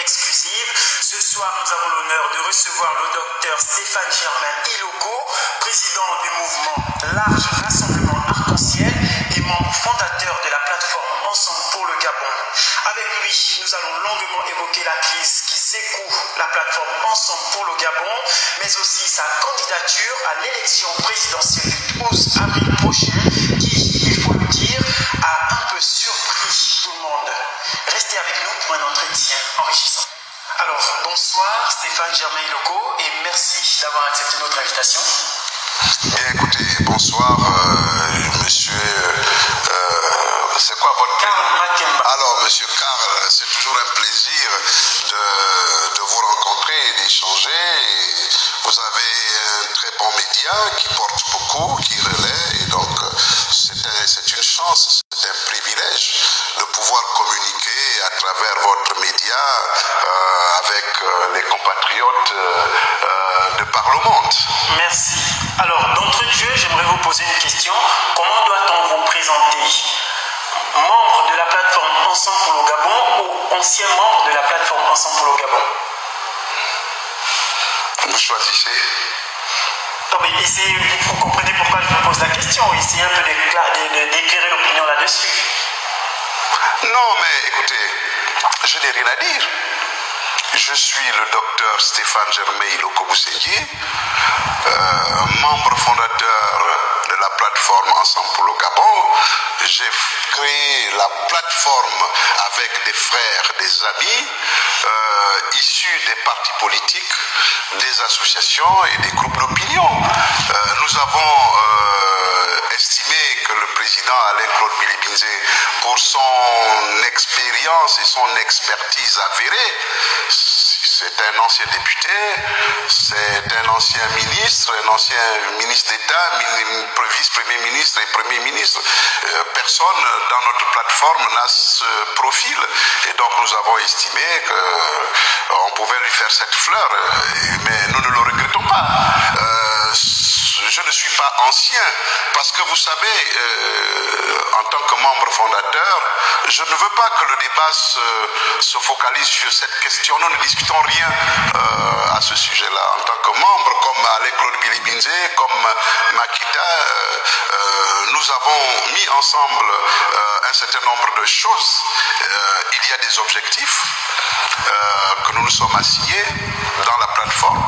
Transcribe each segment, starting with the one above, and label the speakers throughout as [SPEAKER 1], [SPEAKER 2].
[SPEAKER 1] exclusive. Ce soir, nous avons l'honneur de recevoir le docteur Stéphane Germain Iloko, président du mouvement Large Rassemblement Arc-en-Ciel et membre fondateur de la plateforme Ensemble pour le Gabon. Avec lui, nous allons longuement évoquer la crise qui secoue la plateforme Ensemble pour le Gabon, mais aussi sa candidature à l'élection présidentielle du 12 avril prochain, qui, il faut le dire, a un peu surpris tout le monde. Restez avec nous pour un entretien enrichissant. Alors, bonsoir Stéphane Germain Iloko et merci d'avoir accepté notre invitation.
[SPEAKER 2] Bien, écoutez, bonsoir, monsieur. C'est quoi votre prénom? Alors, monsieur Karl, c'est toujours un plaisir de vous rencontrer et d'échanger. Vous avez un très bon média qui porte beaucoup, qui relaie, et donc c'est une chance, c'est un privilège de pouvoir communiquer à travers votre média avec les compatriotes de par le monde.
[SPEAKER 1] Merci. Alors, d'entrée de jeu, j'aimerais vous poser une question. Comment doit-on vous présenter? Membre de la plateforme Ensemble pour le Gabon ou ancien membre de la plateforme Ensemble pour le Gabon?
[SPEAKER 2] Vous choisissez.
[SPEAKER 1] Non, mais vous comprenez pourquoi je vous pose la question. Essayez un peu d'éclairer l'opinion là-dessus.
[SPEAKER 2] Non, mais écoutez, je n'ai rien à dire. Je suis le docteur Stéphane Germain Iloko Boussédié, membre fondateur de la plateforme Ensemble pour le Gabon. J'ai créé la plateforme avec des frères, des amis, issus des partis politiques, des associations et des groupes d'opinion. Nous avons estimé que le président Alain-Claude Bilibinzé, pour son expérience et son expertise avérée, c'est un ancien député, c'est un ancien ministre d'État, vice-premier ministre et premier ministre. Personne dans notre plateforme n'a ce profil. Et donc nous avons estimé qu'on pouvait lui faire cette fleur, mais nous ne le regrettons pas. Je ne suis pas ancien, parce que vous savez, en tant que membre fondateur, je ne veux pas que le débat se focalise sur cette question. Nous ne discutons rien à ce sujet-là. En tant que membre, comme Alain-Claude Bilibinzé, comme Makita, nous avons mis ensemble un certain nombre de choses. Il y a des objectifs que nous nous sommes assignés dans la plateforme.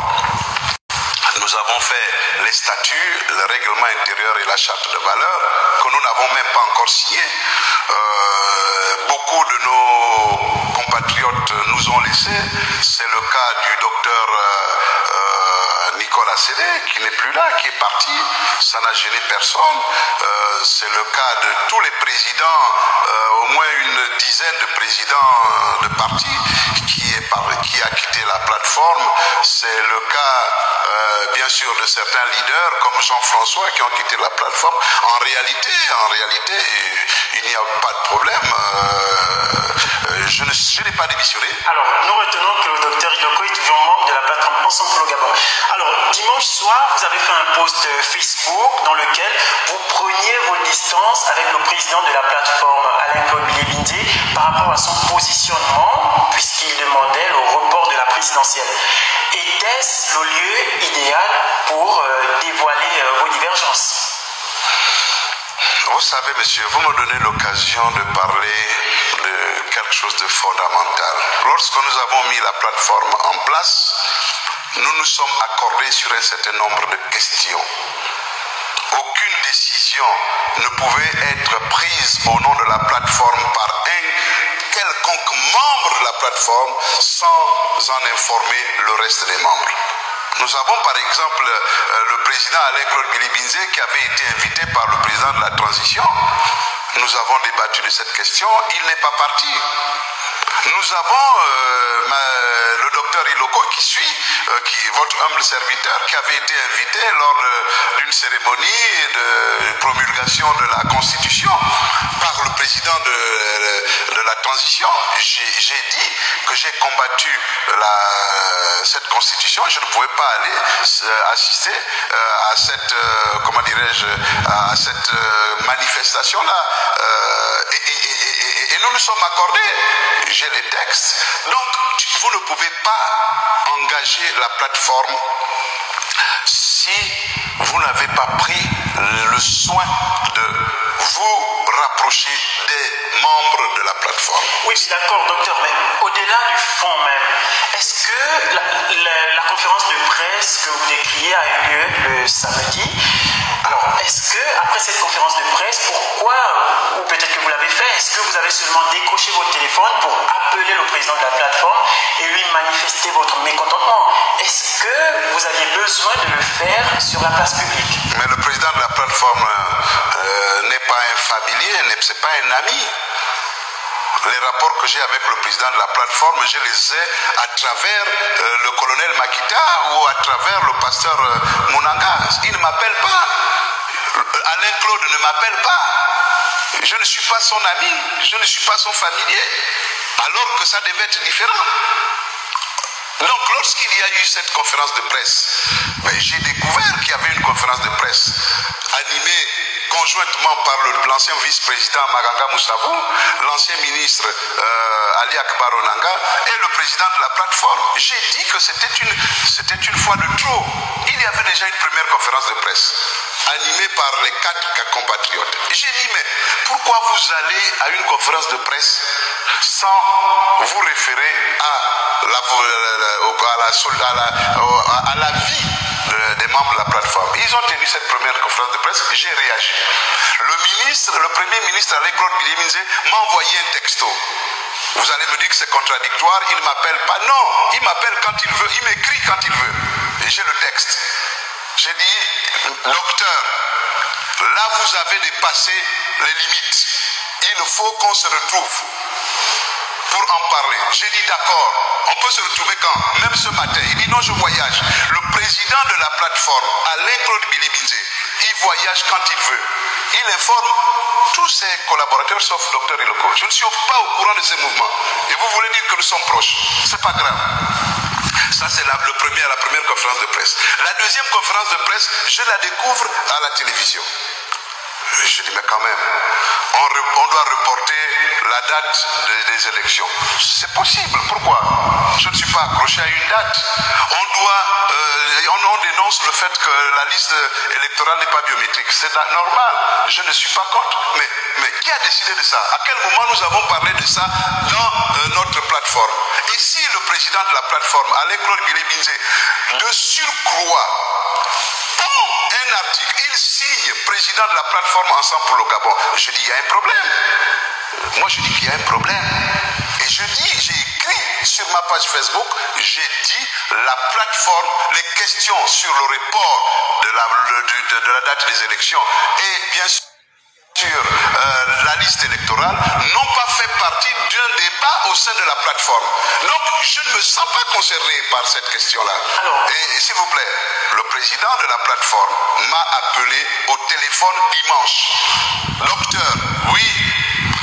[SPEAKER 2] Nous avons fait les statuts, le règlement intérieur et la charte de valeurs que nous n'avons même pas encore signés. Beaucoup de nos compatriotes nous ont laissés. C'est le cas du docteur Nicolas Sédé, qui n'est plus là, qui est parti. Ça n'a gêné personne. C'est le cas de tous les présidents, au moins une dizaine de présidents de partis qui a quitté la plateforme. C'est le cas, bien sûr, de certains leaders comme Jean-François qui ont quitté la plateforme. En réalité, il n'y a pas de problème. Je n'ai pas démissionné.
[SPEAKER 1] Alors, nous retenons que le docteur Iloko est toujours membre de la plateforme Ensemble pour le Gabon. Alors, dimanche soir, vous avez fait un post Facebook dans lequel vous preniez vos distances avec le président de la plateforme, Alain-Claude Bilibinzé, par rapport à son positionnement, puisqu'il demandait le report de la présidentielle. Était-ce le lieu idéal pour dévoiler vos divergences?
[SPEAKER 2] Vous savez, monsieur, vous me donnez l'occasion de parler de quelque chose de fondamental. Lorsque nous avons mis la plateforme en place, nous nous sommes accordés sur un certain nombre de questions. Aucune décision ne pouvait être prise au nom de la plateforme par un quelconque membre de la plateforme sans en informer le reste des membres. Nous avons par exemple le président Alain-Claude Bilibinzé qui avait été invité par le président de la transition. Nous avons débattu de cette question, il n'est pas parti. Nous avons le docteur Iloko qui est votre humble serviteur, qui avait été invité lors d'une cérémonie de promulgation de la Constitution par le président de la transition. J'ai dit que j'ai combattu cette Constitution. Je ne pouvais pas aller assister à cette, comment dirais-je, à cette manifestation-là. Et nous nous sommes accordés. J'ai les textes. Donc, vous pas engager la plateforme si vous n'avez pas pris le soin de vous rapprocher des membres de la plateforme.
[SPEAKER 1] Oui, je suis d'accord, docteur, mais au-delà du fond même, est-ce que la conférence de presse que vous décriez a eu lieu le samedi? Alors, est-ce que, après cette conférence de presse, pourquoi, ou peut-être que vous l'avez fait, est-ce que vous avez seulement décroché votre téléphone pour appeler le président de la plateforme et lui manifester votre mécontentement? Est-ce que vous aviez besoin de le faire sur la place publique?
[SPEAKER 2] Mais le président de la plateforme n'est pas un familier, c'est pas un ami. Les rapports que j'ai avec le président de la plateforme, je les ai à travers le colonel Makita ou à travers le pasteur Mounanga. Il ne m'appelle pas. Alain Claude ne m'appelle pas. Je ne suis pas son ami, je ne suis pas son familier. Alors que ça devait être différent. Donc lorsqu'il y a eu cette conférence de presse, j'ai découvert qu'il y avait une conférence de presse animée conjointement par l'ancien vice-président Maganga Moussabou, l'ancien ministre Ali Akbar Onanga et le président de la plateforme. J'ai dit que c'était une fois de trop. Il y avait déjà une première conférence de presse animée par les 4 compatriotes. J'ai dit, mais pourquoi vous allez à une conférence de presse sans vous référer à la vie des membres de la plateforme? Ils ont tenu cette première conférence de presse, j'ai réagi. Le premier ministre Alain Claude Biliminze m'a envoyé un texto. Vous allez me dire que c'est contradictoire, il ne m'appelle pas. Non, il m'appelle quand il veut, il m'écrit quand il veut. Et j'ai le texte. J'ai dit, docteur, là vous avez dépassé les limites. Il faut qu'on se retrouve pour en parler. J'ai dit d'accord, on peut se retrouver quand? Même ce matin. Il dit non, je voyage. Le président de la plateforme, Alain Claude Biliminze, il voyage quand il veut. Il informe tous ses collaborateurs sauf Dr Iloko. Je ne suis pas au courant de ces mouvements. Et vous voulez dire que nous sommes proches. C'est pas grave. Ça, c'est la première conférence de presse. La deuxième conférence de presse, je la découvre à la télévision. Je dis, mais quand même, on doit reporter la date des élections. C'est possible. Pourquoi? Je ne suis pas accroché à une date. On dénonce le fait que la liste électorale n'est pas biométrique. C'est normal. Je ne suis pas contre. Mais qui a décidé de ça? À quel moment nous avons parlé de ça dans notre plateforme? Et si le président de la plateforme, Alain Claude Biliminze, de surcroît, un article, il signe président de la plateforme Ensemble pour le Gabon. Je dis, il y a un problème. Moi, je dis qu'il y a un problème. Et je dis, j'ai écrit sur ma page Facebook, j'ai dit, la plateforme, les questions sur le report de la date des élections et bien sûr sur la liste électorale n'ont pas fait partie d'un débat au sein de la plateforme. Donc, je ne me sens pas concerné par cette question-là. Et s'il vous plaît, le président de la plateforme m'a appelé au téléphone dimanche. Docteur, oui,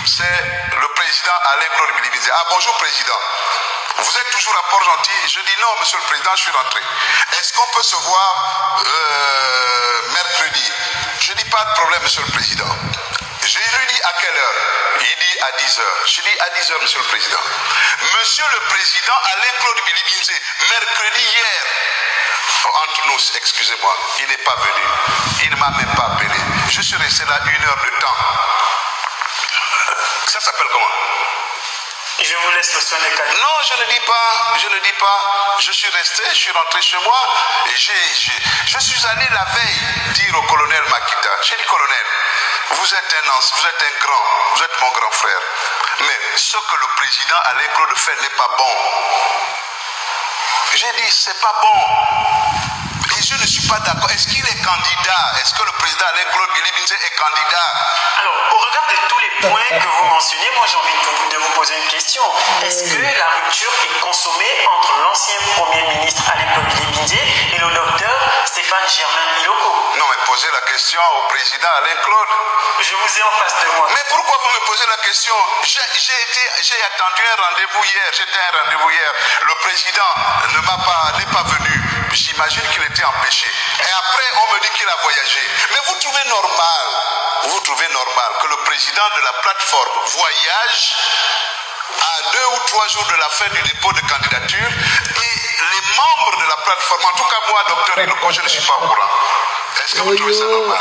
[SPEAKER 2] c'est le président Alain Claude Biliminze. Ah, bonjour président. Vous êtes toujours à Port-Gentil? Je dis non, monsieur le président, je suis rentré. Est-ce qu'on peut se voir mercredi? Je dis pas de problème, monsieur le président. Je lui dis à quelle heure? Il dit à 10h. Je dis à 10h, monsieur le président. Monsieur le président Alain Claude Biliminze, mercredi hier, entre nous, excusez-moi, il n'est pas venu. Il ne m'a même pas appelé. Je suis resté là 1 heure de temps. Ça s'appelle comment?
[SPEAKER 1] Je vous laisse le soin de calmer.
[SPEAKER 2] Non, je ne dis pas. Je suis resté, je suis rentré chez moi et je suis allé la veille dire au colonel Makita, j'ai dit colonel, vous êtes un grand, vous êtes mon grand frère. Mais ce que le président Alain Claude fait n'est pas bon. J'ai dit, c'est pas bon. Et je ne suis pas d'accord. Est-ce qu'il est candidat? Est-ce que le président Alain Claude Biliminze est candidat?
[SPEAKER 1] Alors, au regard de tous les points que vous mentionnez, moi j'ai envie de vous poser une question. Est-ce que la rupture est consommée entre l'ancien Premier ministre Alain Claude Biliminze et le docteur Stéphane Germain Iloko?
[SPEAKER 2] Non, mais posez la question au président Alain Claude.
[SPEAKER 1] Je vous ai en face de moi.
[SPEAKER 2] Mais pourquoi vous me posez la question? J'ai attendu un rendez-vous hier. J'étais à un rendez-vous hier. Le président n'est pas venu. J'imagine qu'il était empêché. Et après, on me dit qu'il a voyagé. Mais vous trouvez normal que le président de la plateforme voyage à 2 ou 3 jours de la fin du dépôt de candidature et les membres de la plateforme, en tout cas moi, docteur Iloko, je ne suis pas au courant. Est-ce que vous trouvez ça normal?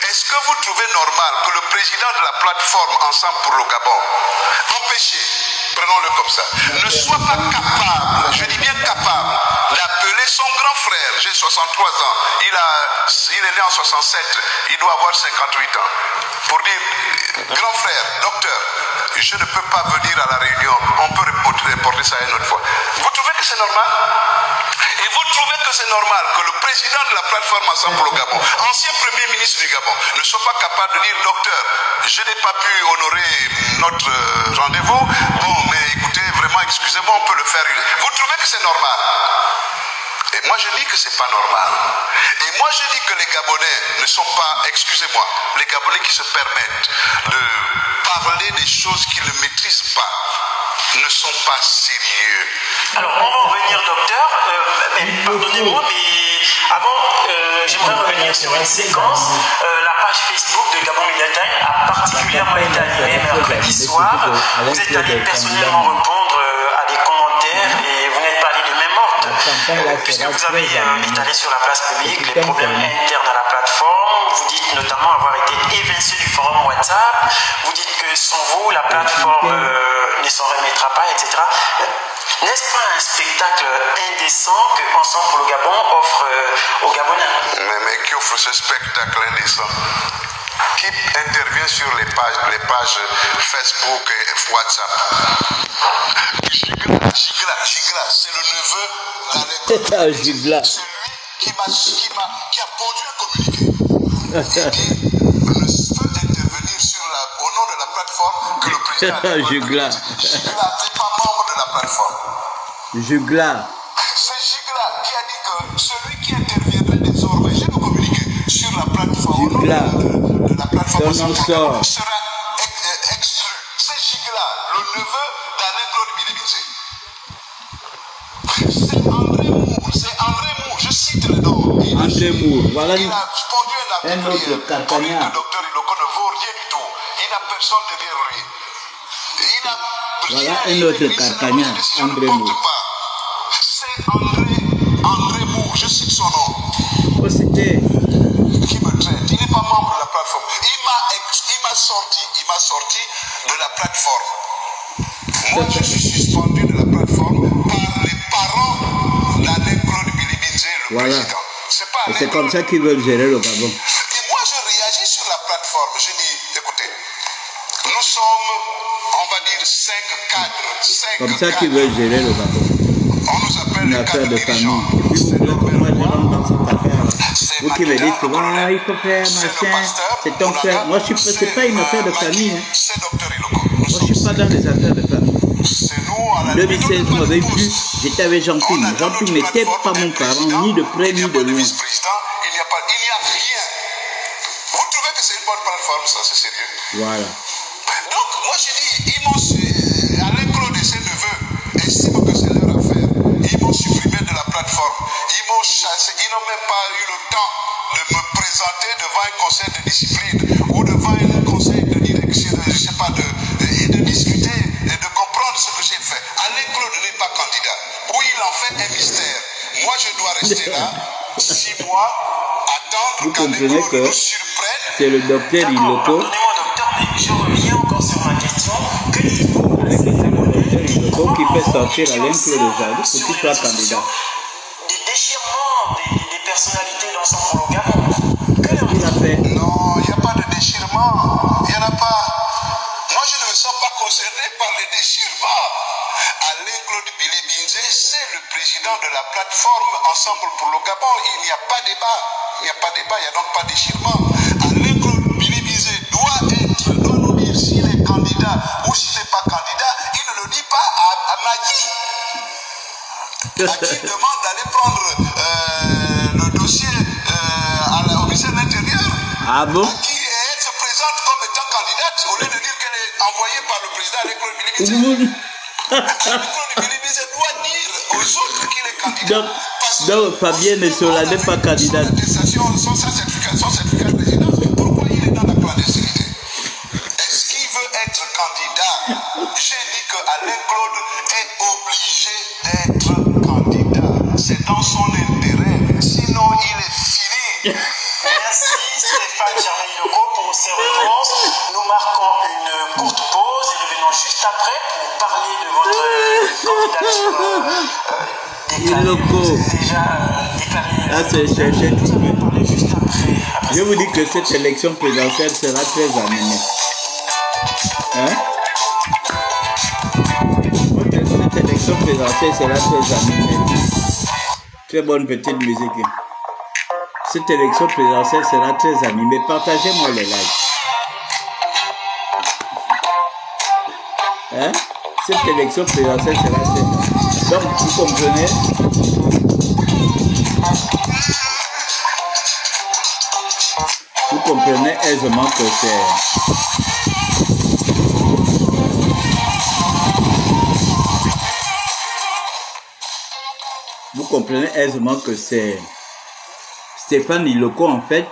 [SPEAKER 2] Est-ce que vous trouvez normal que le président de la plateforme Ensemble pour le Gabon, empêché, prenons-le comme ça, ne soit pas capable, je dis bien capable, d'appeler son grand frère, j'ai 63 ans, il est né en 67, il doit avoir 58 ans, pour dire, grand frère, docteur, je ne peux pas venir à la réunion, on peut reporter ça une autre fois. Vous trouvez que c'est normal? Et vous trouvez que c'est normal que le président de la plateforme Ensemble pour le Gabon, ancien premier ministre du Gabon, ne soit pas capable de dire, docteur, je n'ai pas pu honorer notre rendez-vous, bon, mais écoutez, vraiment, excusez-moi, on peut le faire. Vous trouvez que c'est normal? Et moi, je dis que c'est pas normal. Et moi, je dis que les Gabonais ne sont pas, excusez-moi, les Gabonais qui se permettent de parler des choses qu'ils ne maîtrisent pas, ne sont pas sérieux.
[SPEAKER 1] Alors, on va revenir, docteur. Pardonnez-moi, mais avant, j'aimerais revenir sur une séquence. La page Facebook de Gabon Media Time a particulièrement été animée mercredi soir. Vous êtes allé personnellement répondre à des commentaires et vous n'êtes pas allé de même ordre, puisque vous avez étalé sur la place publique les problèmes internes à la plateforme. Vous dites notamment avoir été évincé du forum WhatsApp. Vous dites que sans vous, la plateforme ne s'en remettra pas, etc. N'est-ce pas un spectacle indécent que Ensemble pour le Gabon offre aux Gabonais?
[SPEAKER 2] Mais qui offre ce spectacle indécent? Qui intervient sur les pages Facebook et WhatsApp? Gigla, c'est le neveu
[SPEAKER 3] Gigla.
[SPEAKER 2] C'est lui qui a pondu un communiqué. Il ne peut intervenir au nom de la plateforme que le président
[SPEAKER 3] Gigla.
[SPEAKER 2] Gigla n'est pas membre de la plateforme.
[SPEAKER 3] Gigla.
[SPEAKER 2] C'est Gigla qui a dit que celui qui interviendrait désormais, j'ai le communiqué, sur la plateforme,
[SPEAKER 3] Gigla.
[SPEAKER 2] de la plateforme
[SPEAKER 3] sera
[SPEAKER 2] exclu. C'est Gigla, le neveu d'Alain Claude Bilebidze. C'est André Mour, je cite le nom.
[SPEAKER 3] André Mour, voilà
[SPEAKER 2] il a pondu un article
[SPEAKER 3] autre Carcagna.
[SPEAKER 2] le docteur Iloko ne vaut rien du tout. Il n'a personne derrière lui.
[SPEAKER 3] Voilà un autre Carcagna, André Mour.
[SPEAKER 2] C'est André Mour, je cite son nom.
[SPEAKER 3] Oh, c'était.
[SPEAKER 2] Qui me traite, il n'est pas membre de la plateforme. Il m'a sorti de la plateforme. Moi, je suis suspendu de la plateforme par les parents d'Alain Claude Bilebidze, le président.
[SPEAKER 3] Et c'est comme ça qu'ils veulent gérer le Gabon.
[SPEAKER 2] Et moi, je réagis sur la plateforme. Je dis, écoutez, nous sommes, on va dire, 5 cadres.
[SPEAKER 3] Comme ça qu'ils veulent gérer le Gabon.
[SPEAKER 2] On nous appelle
[SPEAKER 3] Une affaire de famille. Et puis vous voulez que moi je rentre dans cette affaire. Vous qui me dites souvent, ah, il faut faire machin, c'est ton frère. Moi, c'est pas une affaire de famille. Hein. Moi, je suis pas dans les affaires de famille. En 2016, vous m'avez vu, j'étais avec Jean-Pierre. Jean-Pierre n'était pas mon parent, ni de près ni de loin.
[SPEAKER 2] Il n'y a rien. Vous trouvez que c'est une bonne plateforme, ça, c'est sérieux?
[SPEAKER 3] Voilà.
[SPEAKER 2] Donc, moi, je dis, Alain Claude et ses neveux estiment que c'est leur affaire. Ils m'ont supprimé de la plateforme. Ils m'ont chassé. Ils n'ont même pas eu le temps de me présenter devant un conseil de discipline ou devant un conseil de direction, je ne sais pas, et de discuter et de comprendre ce que j'ai fait. Alain Claude n'est pas candidat. Ou il en fait un mystère. Moi, je dois rester là 6 mois, attendre qu'Alain Claude nous surprenne.
[SPEAKER 3] C'est le docteur Iloko.
[SPEAKER 1] Pardonnez-moi, docteur, mais je reviens encore sur ma question. Que dites-vous
[SPEAKER 3] Iloko qui fait sortir Alain Claude aujourd'hui pour qu'il soit candidat.
[SPEAKER 1] Des déchirements des personnalités d'Ensemble pour le Gabon.
[SPEAKER 3] Qu'est-ce qu'il a fait?
[SPEAKER 2] Non, il n'y a pas de déchirement. Il n'y en a pas. Moi, je ne me sens pas concerné par les déchirements. Alain Claude Bilebidze, c'est le président de la plateforme Ensemble pour le Gabon. Il n'y a pas débat. Il n'y a pas débat, il n'y a donc pas de déchirement. Alain Claude Bilebidze doit nous dire s'il est candidat ou s'il n'est pas candidat. Il ne le dit pas à Magui. À qui demande d'aller prendre le dossier au ministère de l'Intérieur.
[SPEAKER 3] Ah bon?
[SPEAKER 2] Qui elle se présente comme étant candidate au lieu de dire qu'elle est envoyée par le président Alain Claude Bilebidze. Alain Claude Bilebidze doit dire aux autres qu'il est candidat.
[SPEAKER 3] Donc Fabien Messola n'est pas candidat.
[SPEAKER 2] Son certificat de résidence, pourquoi il est dans la clandestinité? Est-ce qu'il veut être candidat? J'ai dit que Alain Claude candidat. C'est dans son intérêt. Sinon, il est fini.
[SPEAKER 1] Merci Stéphane Germain Iloko pour ces réponses. Nous marquons une courte pause et revenons juste après pour parler de votre candidature
[SPEAKER 3] Iloko.
[SPEAKER 1] déjà déclarée.
[SPEAKER 3] Ah, c'est tout.
[SPEAKER 1] On va parler juste après.
[SPEAKER 3] Je vous dis que cette élection présidentielle sera très animée. Hein? Cette élection présidentielle sera très animée. Très bonne petite musique. Cette élection présidentielle sera très animée. Partagez-moi les likes. Hein? Cette élection présidentielle sera très animée. Donc, vous comprenez? Vous comprenez aisément que c'est... Vous comprenez aisément que c'est Stéphane Iloko, en fait,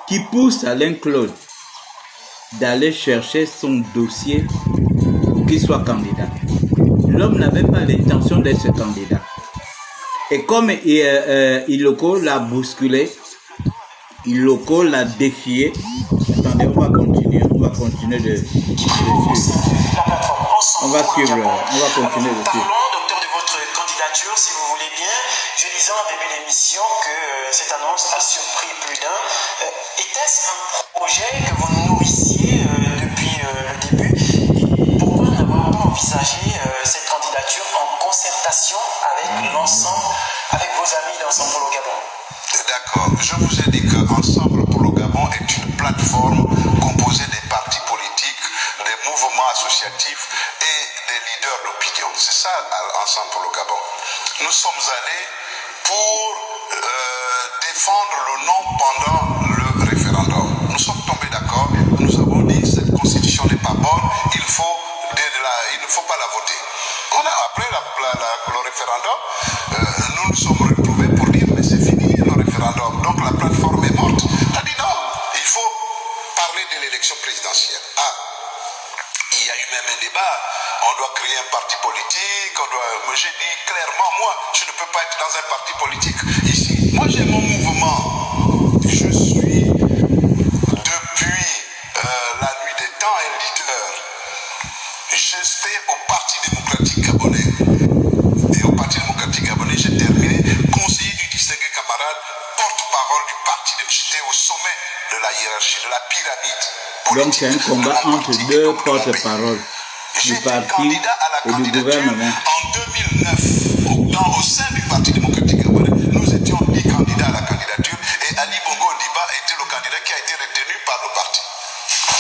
[SPEAKER 3] qui pousse Alain Claude d'aller chercher son dossier pour qu'il soit candidat. L'homme n'avait pas l'intention d'être ce candidat. Et comme Iloko l'a bousculé, Iloko l'a défié. Attendez, on va continuer de suivre. On va continuer de suivre.
[SPEAKER 1] Parlons, docteur, de votre candidature, si vous voulez bien. Je disais en début d'émission que cette annonce a surpris plus d'un. Était-ce un projet que vous nourrissiez depuis le début? Et pourquoi n'avoir pas envisagé cette candidature en concertation avec l'ensemble, avec vos amis d'Ensemble pour le Gabon?
[SPEAKER 2] D'accord. Je vous ai dit que Ensemble pour le Gabon est une plateforme composée des partis politiques, des mouvements associatifs et des leaders d'opinion. C'est ça, Ensemble pour le Gabon. Nous sommes allés pour défendre le non pendant le référendum. Nous sommes tombés d'accord. Nous avons dit que cette constitution n'est pas bonne. Il ne faut pas la voter. Après le référendum, nous nous sommes retrouvés pour dire mais c'est fini le référendum. Donc la plateforme est morte. On a dit non, il faut parler de l'élection présidentielle. Il y a eu même un débat. On doit créer un parti politique. J'ai dit clairement, moi, je ne peux pas être dans un parti politique ici. Moi, j'ai mon mouvement. Je suis depuis la nuit des temps un leader. J'étais au Parti démocratique gabonais. Et au Parti démocratique gabonais, j'ai terminé conseiller du distingué camarade, porte-parole du parti. J'étais au sommet de la hiérarchie, de la pyramide politique.
[SPEAKER 3] Donc c'est un combat entre deux porte-paroles du parti et du gouvernement.
[SPEAKER 2] En 2009, au sein du Parti démocratique gabonais, nous étions 10 candidats à la candidature et Ali Bongo Ondimba était le candidat qui a été retenu par le parti.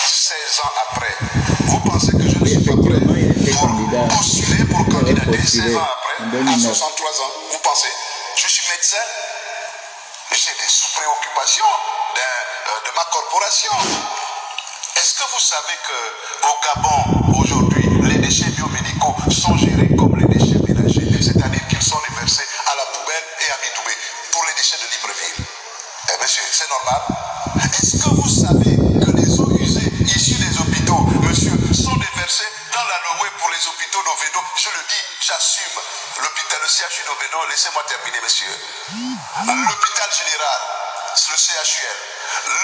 [SPEAKER 2] 16 ans après, vous pensez que je ne suis pas prêt pour postuler, pour candidater 16 ans après, à 63 ans? Vous pensez? Je suis médecin, j'ai des sous-préoccupations de ma corporation. Est-ce que vous savez qu'au Gabon, aujourd'hui, les déchets biomédicaux sont gérés comme les déchets ménagers, c'est-à-dire qu'ils sont déversés à la poubelle et à Bidoubé pour les déchets de Libreville? Eh monsieur, c'est normal. Est-ce que vous savez que les eaux usées issues des hôpitaux, monsieur, sont déversées dans la Loé pour les hôpitaux d'Ovedo? Je le dis, j'assume. L'hôpital, le CHU d'Ovedo, laissez-moi terminer, monsieur. L'hôpital général, le CHUL,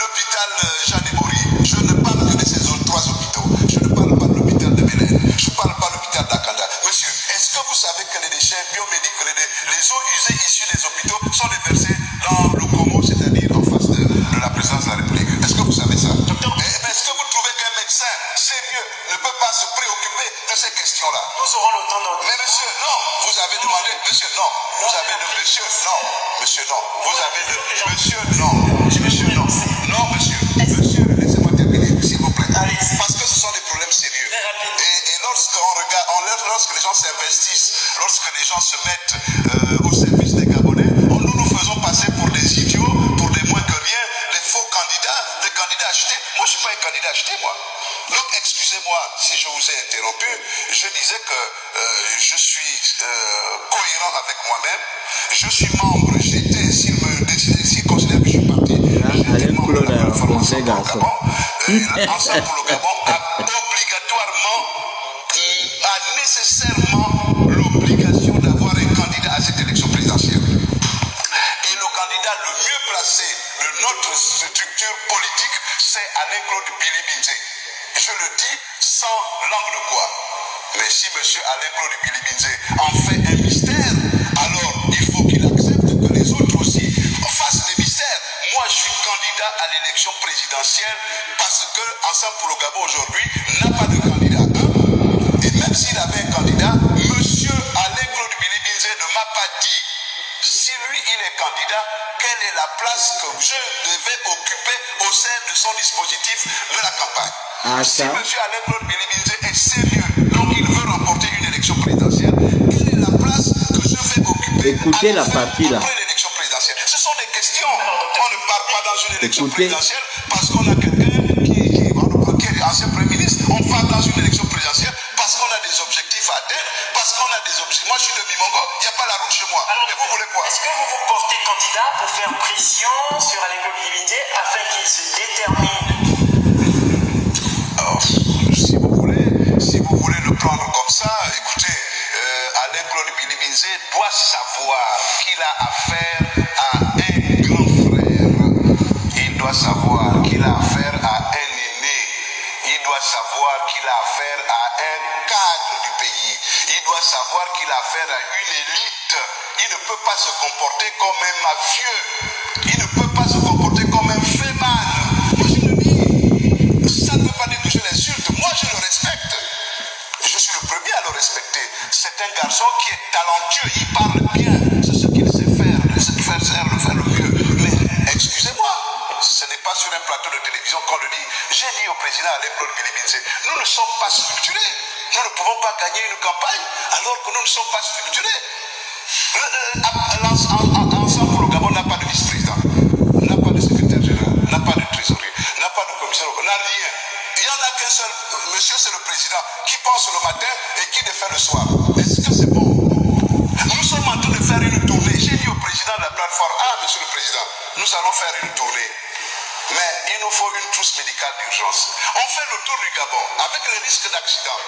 [SPEAKER 2] l'hôpital Jean Débory, je ne parle que de ces trois hôpitaux. Je ne parle pas de l'hôpital de Bélène, je ne parle pas de l'hôpital d'Akanda. Monsieur, est-ce que vous savez que les déchets biomédicaux, les eaux usées issues des hôpitaux sont déversées dans le Congo, c'est-à-dire en face de la présidence de la République? Est-ce que vous savez ça? Est-ce que vous trouvez qu'un médecin sérieux ne peut pas se préoccuper de ces questions-là?
[SPEAKER 1] Nous aurons le temps d'en
[SPEAKER 2] Mais monsieur, non, vous avez demandé, monsieur, non, vous avez de monsieur, non, monsieur, non, vous avez de monsieur, non, monsieur, non, non, monsieur, laissez-moi terminer, s'il vous plaît. Parce que ce sont des problèmes sérieux. Et lorsqu'on regarde, lorsque les gens s'investissent, lorsque les gens se mettent au service des Gabonais, nous faisons passer pour des idiots, pour des moins que rien, des faux candidats, des candidats achetés. Moi, je ne suis pas un candidat acheté, moi. Donc, excusez-moi si je vous ai interrompu. Je disais que je suis cohérent avec moi-même. Je suis membre, j'étais, s'il considère que je suis parti, j'étais membre de la formation pour le Gabon. Ensemble pour le Gabon a obligatoirement, a nécessairement l'obligation d'avoir un candidat présidentielle parce que Ensemble pour le Gabon aujourd'hui n'a pas de candidat. Et même s'il avait un candidat, monsieur Alain Claude Billy-Binzé ne m'a pas dit si lui il est candidat, quelle est la place que je devais occuper au sein de son dispositif de la campagne. Si monsieur Alain Claude Billy-Binzé est sérieux, donc il veut remporter une élection présidentielle, quelle est la place que je vais occuper
[SPEAKER 3] écoutez la partie là.
[SPEAKER 2] Après l'élection présidentielle? Ce sont des questions. On ne part pas dans une élection présidentielle parce qu'on a quelqu'un qui est ancien Premier ministre. On part dans une élection présidentielle parce qu'on a des objectifs à atteindre, parce qu'on a des objectifs. Moi, je suis de Mimongo, il n'y a pas la route chez moi.
[SPEAKER 1] Alors,
[SPEAKER 2] et vous voulez quoi?
[SPEAKER 1] Est-ce que vous vous portez candidat pour faire pression sur Alain Claude Billy-Binzé afin qu'il se détermine?
[SPEAKER 2] Alors, si vous voulez le prendre comme ça, écoutez, Alain Claude Billy-Binzé doit savoir qu'il a affaire à un grand frère. Il doit savoir qu'il a affaire à un aîné. Il doit savoir qu'il a affaire à un cadre du pays. Il doit savoir qu'il a affaire à une élite. Il ne peut pas se comporter comme un mafieux. Il ne peut pas se comporter comme un féman. Moi je le dis, ça ne veut pas dire que je l'insulte. Moi je le respecte. Je suis le premier à le respecter. C'est un garçon qui est talentueux. Il parle bien. C'est ce qu'il sait faire. Le faire le mieux. Mais excusez-moi, ce n'est pas sur un plateau de télévision qu'on le dit. J'ai dit au président Alain Claude Billy-Binzé, nous ne sommes pas structurés. Nous ne pouvons pas gagner une campagne alors que nous ne sommes pas structurés. Ensemble pour le Gabon n'a pas de vice-président, n'a pas de secrétaire général, n'a pas de trésorier, n'a pas de commissaire, n'a rien. Il n'y en a qu'un seul, monsieur, c'est le président, qui pense le matin et qui défait le soir. Est-ce que c'est bon? Nous sommes en train de faire une tournée. J'ai dit au président de la plateforme, monsieur le président, nous allons faire une tournée. Mais il nous faut une trousse médicale d'urgence. On fait le tour du Gabon avec le risque d'accident.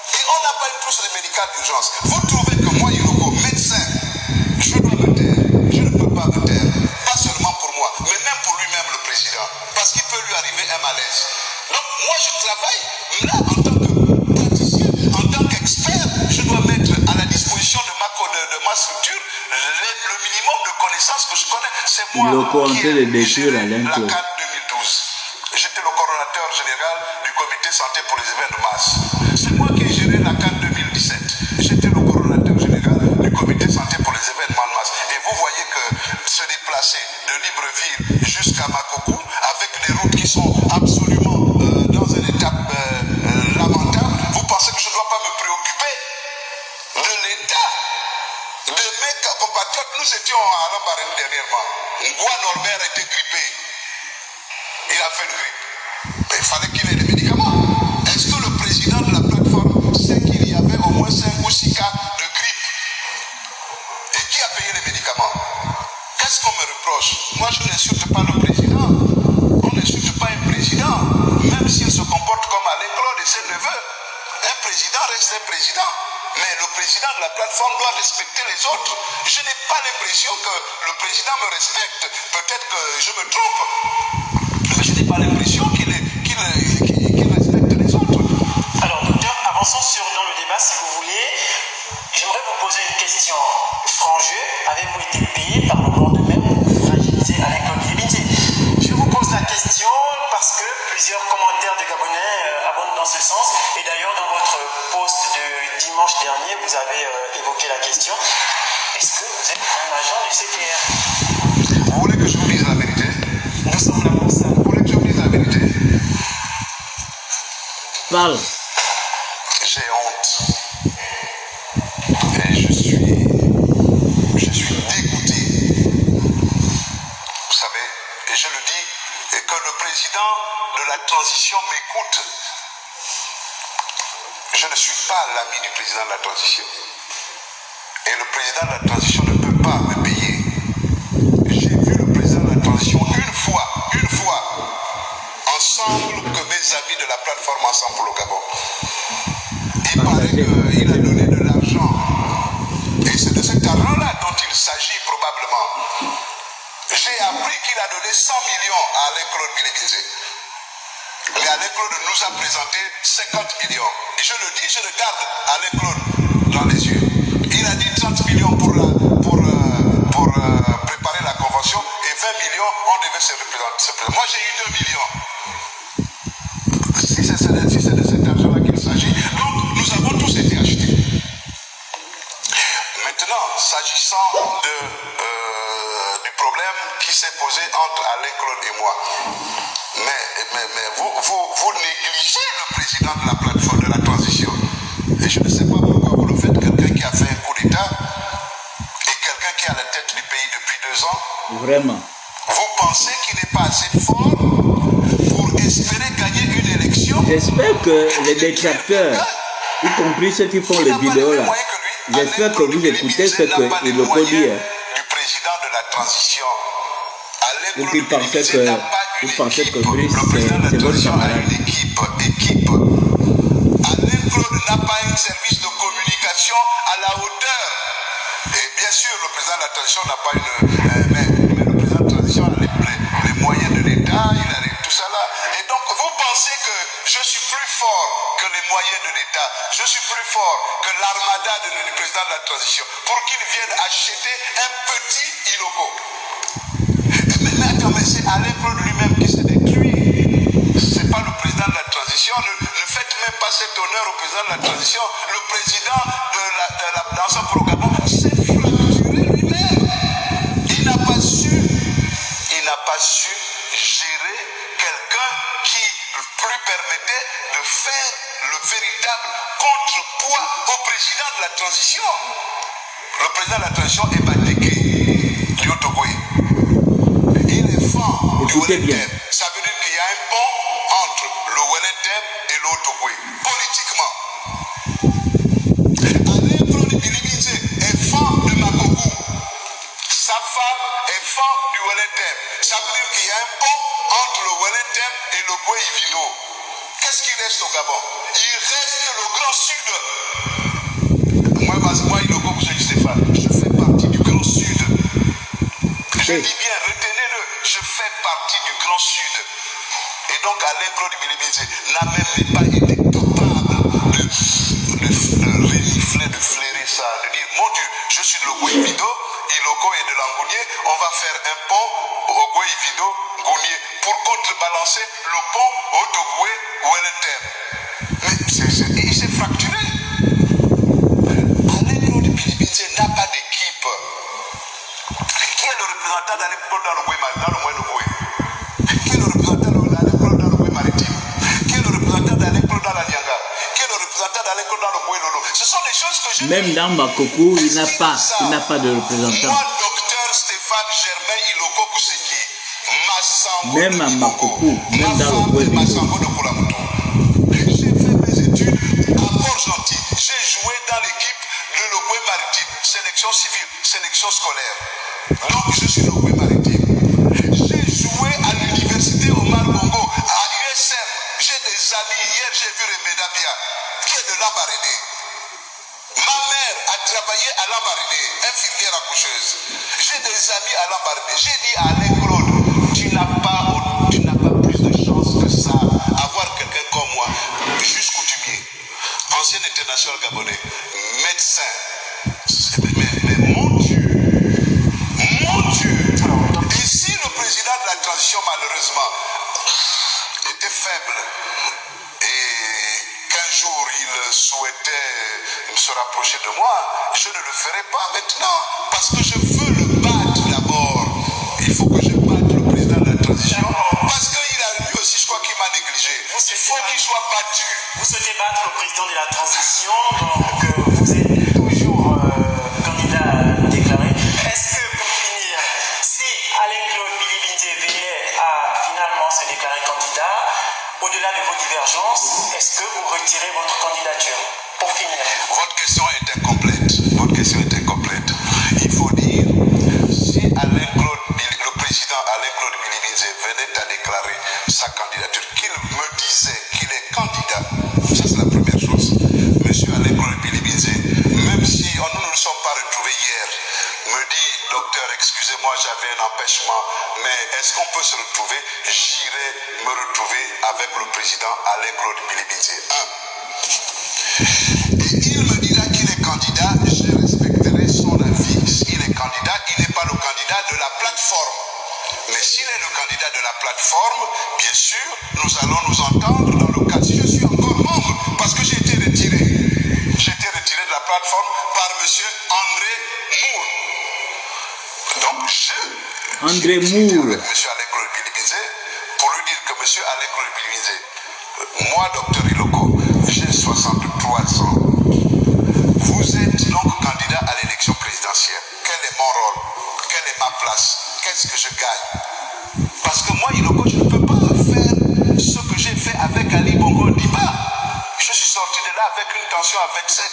[SPEAKER 2] Et on n'a pas une trousse médicale d'urgence. Vous trouvez que moi, Yoko, médecin, je dois me taire. Je ne peux pas me taire. Pas seulement pour moi, mais même pour lui-même, le président. Parce qu'il peut lui arriver un malaise. Donc moi, je travaille là en tant que praticien, en tant qu'expert. Je dois mettre à la disposition de ma structure le minimum de connaissances que je connais. C'est moi qui ai géré la CAN 2012. J'étais le coordonnateur général du comité santé pour les événements de masse. C'est moi qui ai géré la CAN 2017. J'étais le coordonnateur général du comité santé pour les événements de masse. Et vous voyez que se déplacer de Libreville jusqu'à Makoko avec des routes qui sont absolument dans une étape lamentable, vous pensez que je ne dois pas me préoccuper de l'état de mes compatriotes? Nous étions à Alambarène dernièrement. Ngoua Norbert était grippé. Il a fait une grippe. Mais il fallait qu'il ait des médicaments. Est-ce que le président de la plateforme sait qu'il y avait au moins 5 ou 6 cas de grippe? Et qui a payé les médicaments? Qu'est-ce qu'on me reproche? Moi, je n'insulte pas le président. On n'insulte pas un président, même s'il se comporte comme Alain Claude et ses neveux. Un président reste un président. Mais le président de la plateforme doit respecter les autres. Je n'ai pas l'impression que le président me respecte. Peut-être que je me trompe. Mais je n'ai pas l'impression qu'il respecte les autres.
[SPEAKER 1] Alors, docteur, avançons dans le débat si vous voulez. J'aimerais vous poser une question franc-jeu. Avez-vous été payé par le bord de mer pour fragiliser Alain Claude Billy-Binzé? Je vous pose la question parce que plusieurs commentaires de Gabonais abondent dans ce sens. Et d'ailleurs, dans votre post de dimanche dernier, vous avez évoqué la question. Est-ce que vous êtes un agent du CTR?
[SPEAKER 2] Vous voulez que je vous dise la vérité?
[SPEAKER 1] Nous sommes là pour ça.
[SPEAKER 2] Vous voulez que je vous dise la vérité?
[SPEAKER 3] Parle.
[SPEAKER 2] J'ai honte. Et je suis dégoûté. Vous savez, et je le dis, et que le président de la transition m'écoute. Je ne suis pas l'ami du président de la transition. Et le président de la transition ne peut pas me payer. J'ai vu le président de la transition une fois, ensemble que mes amis de la plateforme Ensemble pour le Gabon. Il paraît qu'il a donné de l'argent. Et c'est de cet argent-là dont il s'agit probablement. J'ai appris qu'il a donné 100 millions à Alain Claude Billy-Binzé. Mais Alain Claude nous a présenté 50 millions. Et je le dis, je regarde Alain Claude dans les yeux. Il a dit 30 millions pour préparer la convention et 20 millions, on devait se représenter. Moi, j'ai eu 2 millions. Maintenant, s'agissant du problème qui s'est posé entre Alain Claude et moi, mais vous négligez le président de la plateforme de la transition. Et je ne sais pas pourquoi vous le faites, quelqu'un qui a fait un coup d'État et quelqu'un qui est à la tête du pays depuis 2 ans.
[SPEAKER 3] Vraiment.
[SPEAKER 2] Vous pensez qu'il n'est pas assez fort pour espérer gagner une élection?
[SPEAKER 3] J'espère que les détracteurs, y compris ceux qui font les vidéos là, j'espère que vous écoutez ce que Iloko dit.
[SPEAKER 2] Du président de la transition.
[SPEAKER 3] Ou qui pensait que Brice c'est votre camarade.
[SPEAKER 2] Équipe. Alain Claude n'a pas un service de communication à la hauteur. Et bien sûr, le président de la transition n'a pas mais le président de la transition a les moyens de l'État, il a tout ça là. Et donc, vous pensez que je suis plus fort que les moyens de l'État, je suis plus fort que l'armada du président de la transition pour qu'il vienne acheter un petit Iloko. Mais attends, mais c'est Alain Claude lui-même qui se détruit. C'est pas le président de la transition. Ne faites même pas cet honneur au président de la transition. Le président dans son programme s'est fracturé lui-même. Il n'a pas su gérer quelqu'un qui lui permettait de faire le véritable contrepoids au président de la transition. Le président de la transition est Badeke, Liotokwe. Il est fort du Weletem. Ça veut dire qu'il y a un pont entre le Weletem et l'Otokwe, politiquement. Alain Claude Bilibidze est fort de Makokou. Sa femme est fort du Weletem. Ça veut dire qu'il y a un pont entre le Weletem et le Gouéivino. Qu'est-ce qui reste au Gabon? Il reste le Grand Sud. Moi, Iloko Stéphane, je fais partie du Grand Sud. Je dis bien, retenez-le, je fais partie du Grand Sud. Et donc, Alain Claude Bilibidze n'a même pas été capable de renifler, de flairer ça, de dire, mon Dieu, je suis de l'Ogouévido, Iloko est de l'Angounier, on va faire un pont au Ogouévido, Gounier, pour contrebalancer le pont au Togoué, Weletem. Mais il s'est fracturé. Alain Claude Bilibidze n'a pas d'équipe. Qui est le représentant d'Alain Claude dans le Goué? Qui est le représentant d'Alain Claude dans le Goué maritime? Qui est le représentant d'Alain Claude dans la Nyanga? Qui est le représentant d'Alain Claude dans le Goué Lolo? Ce sont des choses que je...
[SPEAKER 3] Même dans Makokou, il n'a pas de représentant.
[SPEAKER 2] Moi, docteur Stéphane Germain Iloko Kuseki, Massango
[SPEAKER 3] même à Makokou, même dans le Goué Lolo.
[SPEAKER 2] J'ai fait mes études à Port-Gentil. J'ai joué dans l'équipe de l'Ogoué maritime, sélection civile, sélection scolaire. Donc je suis l'Ogoué maritime. J'ai joué à l'université Omar Bongo, à USM. J'ai des amis. Hier, j'ai vu Remeda Bia, qui est de Lambaréné. Ma mère a travaillé à Lambaréné, infirmière accoucheuse. J'ai des amis à Lambaréné. J'ai dit à Alain Claude, tu n'as pas plus de chance que ça. Avoir quelqu'un comme moi, juge coutumier, ancien international gabonais, médecin. Mais mon Dieu. Et si le président de la transition, malheureusement, était faible et qu'un jour il souhaitait se rapprocher de moi, je ne le ferai pas maintenant parce que je veux le battre d'abord. Il faut que je batte le président de la transition parce qu'il a lui aussi, je crois qu'il m'a négligé. Il faut qu'il soit battu.
[SPEAKER 1] Vous souhaitez battre le président de la transition, donc vous êtes toujours candidat déclaré. Est-ce que pour finir, si Alain Claude Bilibidze venait à finalement se déclarer candidat, au-delà de vos divergences, est-ce que vous retirez votre candidature? Pour finir.
[SPEAKER 2] Votre question est incomplète. Il faut dire, si le président Alain Claude Bilibidze venait à déclarer sa candidature, qu'il me disait qu'il est candidat, ça c'est la première chose. Monsieur Alain Claude Bilibidze, même si nous ne nous sommes pas retrouvés hier, me dit, docteur, excusez-moi, j'avais un empêchement, mais est-ce qu'on peut se retrouver? J'irai me retrouver avec le président Alain Claude Bilibidze. Et il me dira qu'il est candidat, je respecterai son avis. S'il est candidat, il n'est pas le candidat de la plateforme. Mais s'il est le candidat de la plateforme, bien sûr, nous allons nous entendre dans le cas. Si je suis encore membre, parce que j'ai été retiré de la plateforme par M. André
[SPEAKER 3] André Moore.
[SPEAKER 2] M. Alain-Claude Bilibinzé pour lui dire que M. Alain-Claude Bilibinzé, moi, docteur Iloko, j'ai 63 ans. Vous êtes donc candidat à l'élection présidentielle. Quel est mon rôle? Quelle est ma place? Qu'est-ce que je gagne? Parce que moi, Iloko, je ne peux pas faire ce que j'ai fait avec Ali Bongo Diba. Je suis sorti de là avec une tension à 27.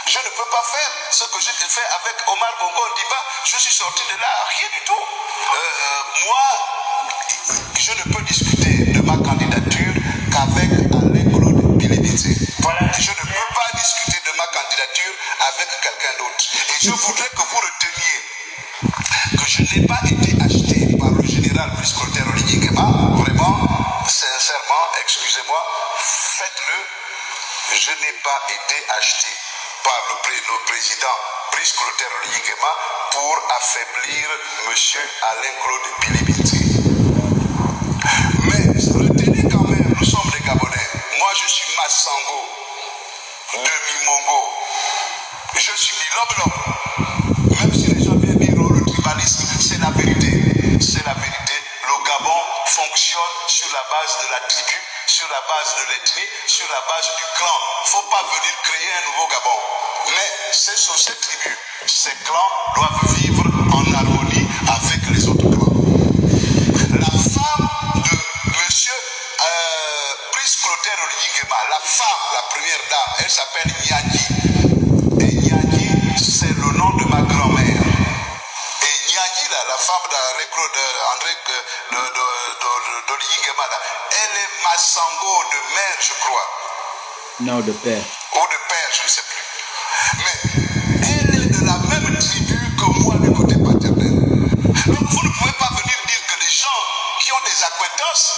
[SPEAKER 2] Je ne peux pas faire ce que j'ai fait avec Omar Bongo Diba. Je suis sorti de là, rien du tout. Moi, je ne peux discuter de ma candidature qu'avec Alain-Claude Bilibinzé. Voilà. Je ne peux pas discuter de ma candidature avec quelqu'un d'autre. Et je voudrais que vous reteniez que je n'ai pas été acheté par le général Brice-Clotaire Oligui Nguema. Vraiment, sincèrement, excusez-moi, faites-le. Je n'ai pas été acheté par le président Brice-Clotaire Oligui Nguema pour affaiblir M. Alain-Claude Bilibinzé. Mais retenez quand même, nous sommes des Gabonais. Moi, je suis Massango de Mimongo. Je suis Bilob. Même si les gens viennent dire oh, le tribalisme, c'est la vérité. C'est la vérité. Le Gabon fonctionne sur la base de la tribu, sur la base de l'ethnie, sur la base du clan. Il ne faut pas venir créer un nouveau Gabon. Mais c'est sur ces tribus, ces clans doivent vivre en harmonie avec les autres clans. La femme de M. Brice-Clotaire Oligui Nguema, la femme, la première dame, elle s'appelle Nyadji. Et Nyadji, c'est le nom de ma grand-mère. Et Nyadji, la femme d'Oligui Nguema, elle est Massango de mère, je crois.
[SPEAKER 3] Non, de père.
[SPEAKER 2] Ou de père, je ne sais plus. Mais elle est de la même tribu que moi du côté paternel. Donc vous ne pouvez pas venir dire que les gens qui ont des acquaintances,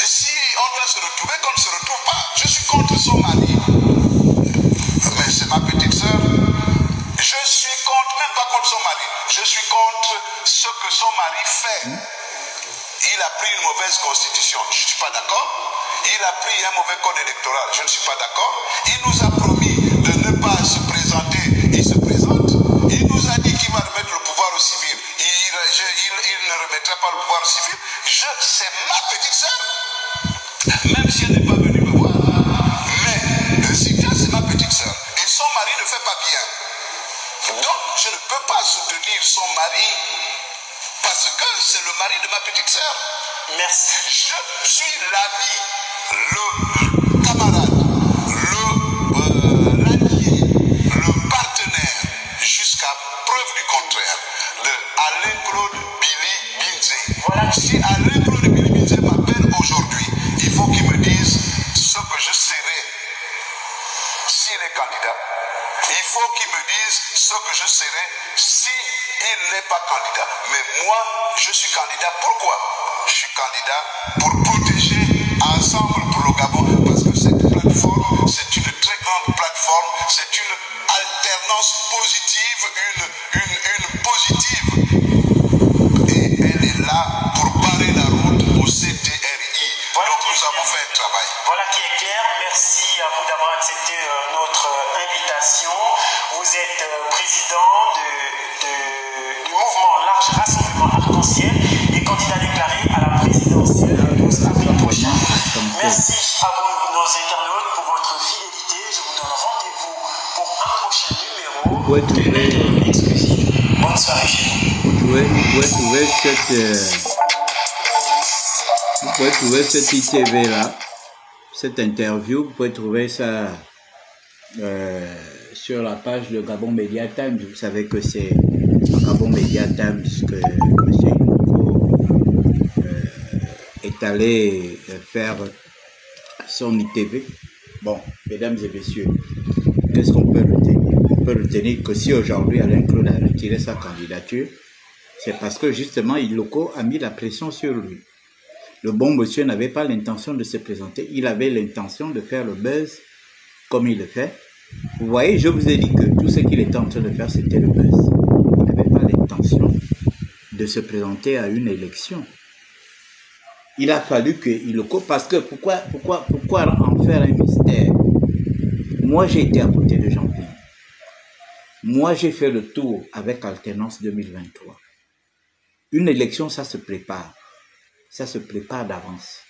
[SPEAKER 2] si on doit se retrouver, qu'on ne se retrouve pas. Je suis contre son mari. Mais c'est ma petite soeur. Je suis contre, même pas contre son mari. Je suis contre ce que son mari fait. Il a pris une mauvaise constitution. Je ne suis pas d'accord. Il a pris un mauvais code électoral. Je ne suis pas d'accord. Il nous a promis de ne pas se présenter. Il se présente. Il nous a dit qu'il va remettre le pouvoir au civil. Il ne remettra pas le pouvoir au civil. C'est ma petite soeur. Même si elle n'est pas venue me voir. Mais Sylvia, c'est ma petite soeur. Et son mari ne fait pas bien. Donc, je ne peux pas soutenir son mari. Parce que c'est le mari de ma petite soeur.
[SPEAKER 1] Merci.
[SPEAKER 2] Je suis l'ami, le camarade, l'allié, le partenaire, jusqu'à preuve du contraire, de Alain-Claude Bilibinzé. Voilà. Si Alain-Claude Bilibinzé m'appelle aujourd'hui, il faut qu'il me dise ce que je serai s'il est candidat. Il faut qu'il me dise ce que je serai s'il n'est pas candidat. Mais moi, je suis candidat. Pourquoi? Je suis candidat pour protéger Ensemble pour le Gabon, parce que cette plateforme, c'est une très grande plateforme, c'est une alternance positive, une positive. Et elle est là pour barrer la route au CTRI. Voilà. Donc nous avons fait un travail.
[SPEAKER 1] Voilà qui est clair. Merci à vous d'avoir accepté notre invitation. Vous êtes président du mouvement Large Rassemblement Arc-en-Ciel et candidat déclaré à la présidentielle le 12 avril prochain. Merci à vous, nos internautes, pour votre fidélité. Je vous donne rendez-vous pour un prochain numéro.
[SPEAKER 3] Vous pouvez trouver
[SPEAKER 1] exclusive. Bonne soirée chez vous.
[SPEAKER 3] Vous pouvez trouver cette ITV là, cette interview, vous pouvez trouver ça sur la page de Gabon Media Times. Vous savez que c'est Gabon Media Times que M. Iloko est allé faire son ITV. Bon, mesdames et messieurs, qu'est-ce qu'on peut retenir? On peut retenir que si aujourd'hui Alain-Claude a retiré sa candidature, c'est parce que justement Iloko a mis la pression sur lui. Le bon monsieur n'avait pas l'intention de se présenter, il avait l'intention de faire le buzz comme il le fait. Vous voyez, je vous ai dit que tout ce qu'il était en train de faire, c'était le buzz. Il n'avait pas l'intention de se présenter à une élection. Il a fallu que Iloko, parce que pourquoi en faire un mystère? Moi, j'ai été à côté de Jean-Pierre. Moi, j'ai fait le tour avec Alternance 2023. Une élection, ça se prépare. Ça se prépare d'avance.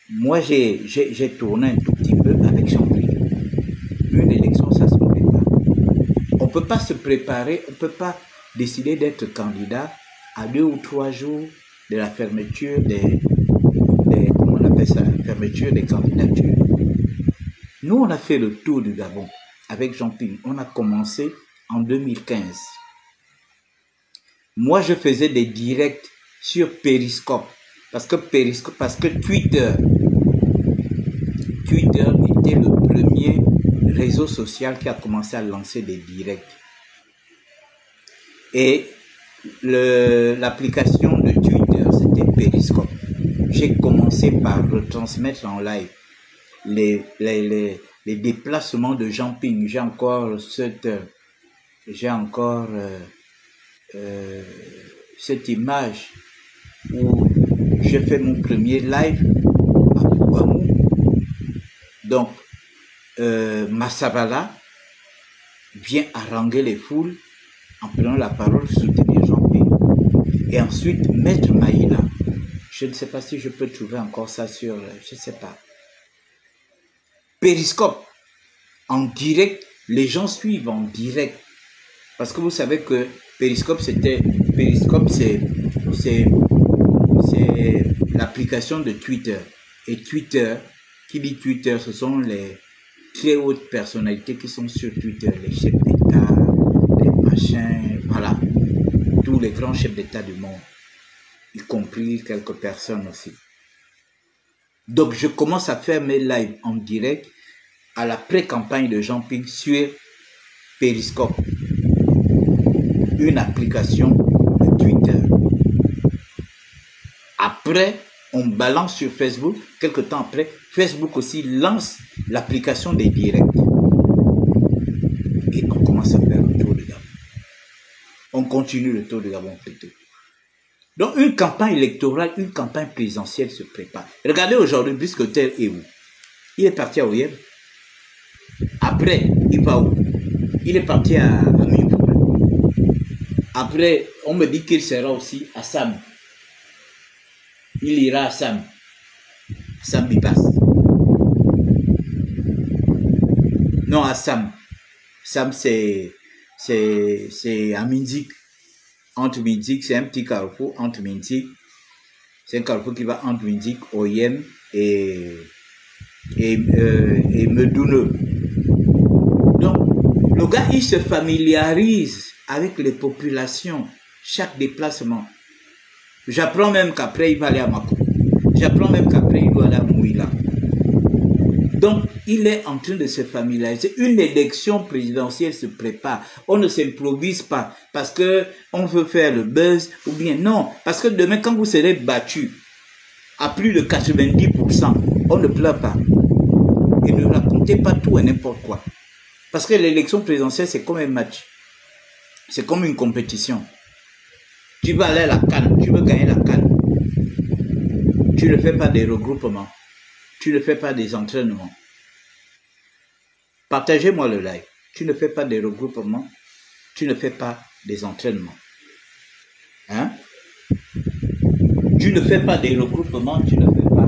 [SPEAKER 3] Moi, j'ai tourné un tout petit peu avec Champigny. Une élection, ça se prépare. On ne peut pas se préparer, on ne peut pas décider d'être candidat à 2 ou 3 jours de la fermeture comment on appelle ça, la fermeture des candidatures. Nous, on a fait le tour du Gabon avec Jean-Ping. On a commencé en 2015. Moi, je faisais des directs sur Periscope. Parce que Twitter était le premier réseau social qui a commencé à lancer des directs. Et l'application de Twitter, c'était Periscope. J'ai commencé par retransmettre en live les déplacements de Jean-Ping. J'ai encore cette image où j'ai fait mon premier live à Bougamou. Donc, Massabala vient haranguer les foules en prenant la parole, soutenir Jean-Ping. Et ensuite, Maître Maïla. Je ne sais pas si je peux trouver encore ça sur... Je ne sais pas. Periscope. En direct, les gens suivent en direct. Parce que vous savez que Periscope, c'est l'application de Twitter. Et Twitter, qui dit Twitter, ce sont les très hautes personnalités qui sont sur Twitter. Les chefs d'État, les machins, voilà. Tous les grands chefs d'État du monde. Y compris quelques personnes aussi. Donc, je commence à faire mes lives en direct à la pré-campagne de Jean-Ping sur Periscope. Une application de Twitter. Après, on balance sur Facebook. Quelque temps après, Facebook aussi lance l'application des directs. Et on commence à faire le tour de Gabon. On continue le tour de Gabon plutôt. Donc, une campagne électorale, une campagne présidentielle se prépare. Regardez aujourd'hui, Buscotel est où? Il est parti à Oyem. Après, il va où? Il est parti à Minfoul. Après, on me dit qu'il sera aussi à Sam. Il ira à Sam. Sam Bipas. Non, à Sam. Sam, c'est à Minzik. Entre Minzik, c'est un petit carrefour entre Minzik. C'est un carrefour qui va entre Minzik, Oyem et Medoune. Donc, le gars, il se familiarise avec les populations, chaque déplacement. J'apprends même qu'après, il va aller à Mako. J'apprends même qu'après, il doit aller à Mouila. Donc, il est en train de se familiariser. Une élection présidentielle se prépare. On ne s'improvise pas parce que on veut faire le buzz ou bien non. Parce que demain, quand vous serez battu à plus de 90%, on ne pleure pas. Et ne racontez pas tout et n'importe quoi. Parce que l'élection présidentielle, c'est comme un match. C'est comme une compétition. Tu vas aller à la CAN, tu veux gagner la CAN. Tu ne fais pas des regroupements. Tu ne fais pas des entraînements. Partagez-moi le live. Tu ne fais pas des regroupements. Tu ne fais pas des entraînements. Hein? Tu ne fais pas des regroupements. Tu ne fais pas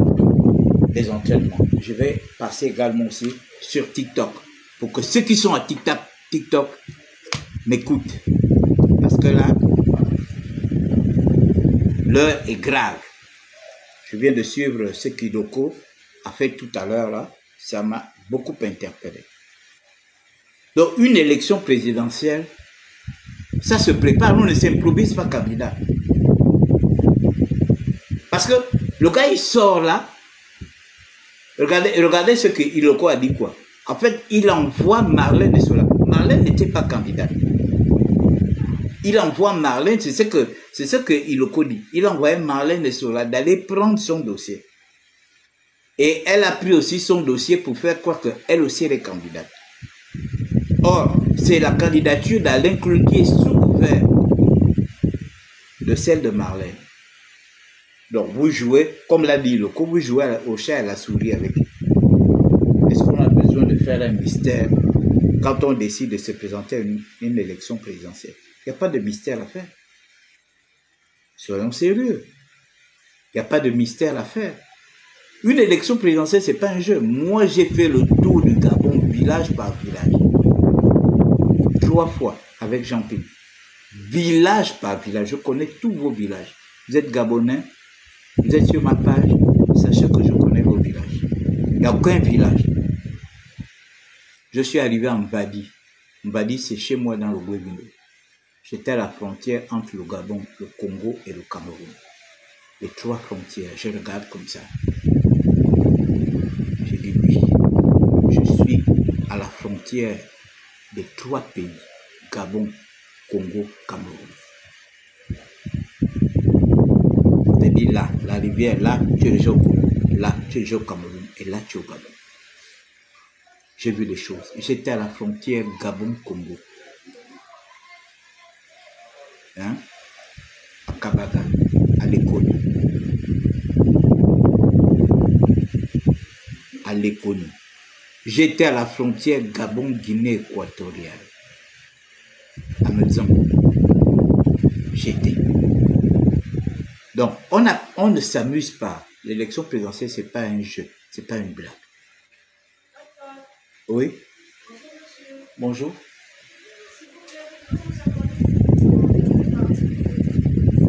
[SPEAKER 3] des entraînements. Je vais passer également aussi sur TikTok. Pour que ceux qui sont à TikTok m'écoutent. Parce que là, l'heure est grave. Je viens de suivre ce qu'Iloko a fait tout à l'heure là. Ça m'a beaucoup interpellé. Donc, une élection présidentielle, ça se prépare. On ne s'improvise pas candidat. Parce que le gars, il sort là. Regardez ce que Iloko a dit quoi. En fait, il envoie Marlène Nessola. Marlène n'était pas candidate. Il envoie Marlène, c'est ce que Iloko dit. Il envoyait Marlène Nessola d'aller prendre son dossier. Et elle a pris aussi son dossier pour faire croire qu'elle aussi elle est candidate. Or, c'est la candidature d'Alain Creux qui est sous couvert de celle de Marlène. Donc, vous jouez, comme l'a dit Iloko, vous jouez au chat et à la souris avec. Est-ce qu'on a besoin de faire un mystère quand on décide de se présenter à une élection présidentielle? Il n'y a pas de mystère à faire. Soyons sérieux. Il n'y a pas de mystère à faire. Une élection présidentielle, ce n'est pas un jeu. Moi, j'ai fait le tour du Gabon, village par village. 3 fois avec Jean-Pierre. Village par village. Je connais tous vos villages. Vous êtes Gabonais, vous êtes sur ma page, sachez que je connais vos villages. Il n'y a aucun village. Je suis arrivé en Mbadi. Mbadi, c'est chez moi dans le Guévindo. J'étais à la frontière entre le Gabon, le Congo et le Cameroun. Les 3 frontières, je regarde comme ça. Je dis oui, je suis à la frontière des 3 pays, Gabon, Congo, Cameroun. Je te dis là, la rivière, là, tu es déjà au Congo, là, tu es déjà au Cameroun, et là, tu es au Gabon. J'ai vu des choses. J'étais à la frontière Gabon-Congo. Hein? À Kabaga, à l'école. À l'école. J'étais à la frontière Gabon-Guinée équatoriale. À Medzon. J'étais. Donc, on ne s'amuse pas. L'élection présidentielle, ce n'est pas un jeu. Ce n'est pas une blague. Oui. Bonjour.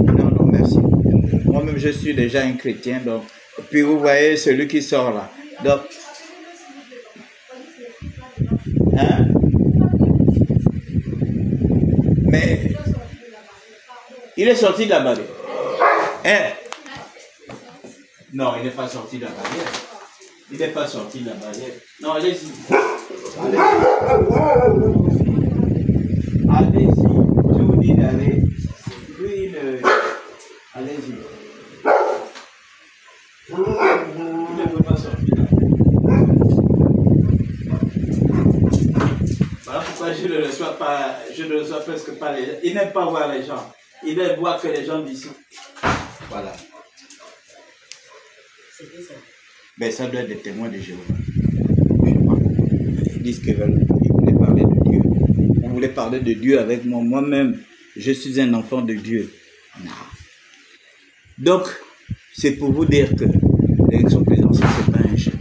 [SPEAKER 3] Non, merci. Moi-même, je suis déjà un chrétien. Donc, puis vous voyez celui qui sort là. Donc, hein? Mais, il est sorti de la barrière. Hein? Non, il n'est pas sorti de la barrière. Il n'est pas sorti de la barrière. Non, allez-y. Allez-y. Je vous dis d'aller. Oui, allez-y. Il ne peut pas sortir. Voilà pourquoi je ne reçois pas, je ne reçois presque pas les gens. Il n'aime pas voir les gens. Il aime voir que les gens d'ici. Voilà. C'est ça. Mais ça doit être des témoins de Jéhovah. Je sais pas. Ils disent qu'ils voulaient parler de Dieu. On voulait parler de Dieu avec moi. Moi-même, je suis un enfant de Dieu. Non. Donc, c'est pour vous dire que l'élection présidentielle, c'est pas un jeu.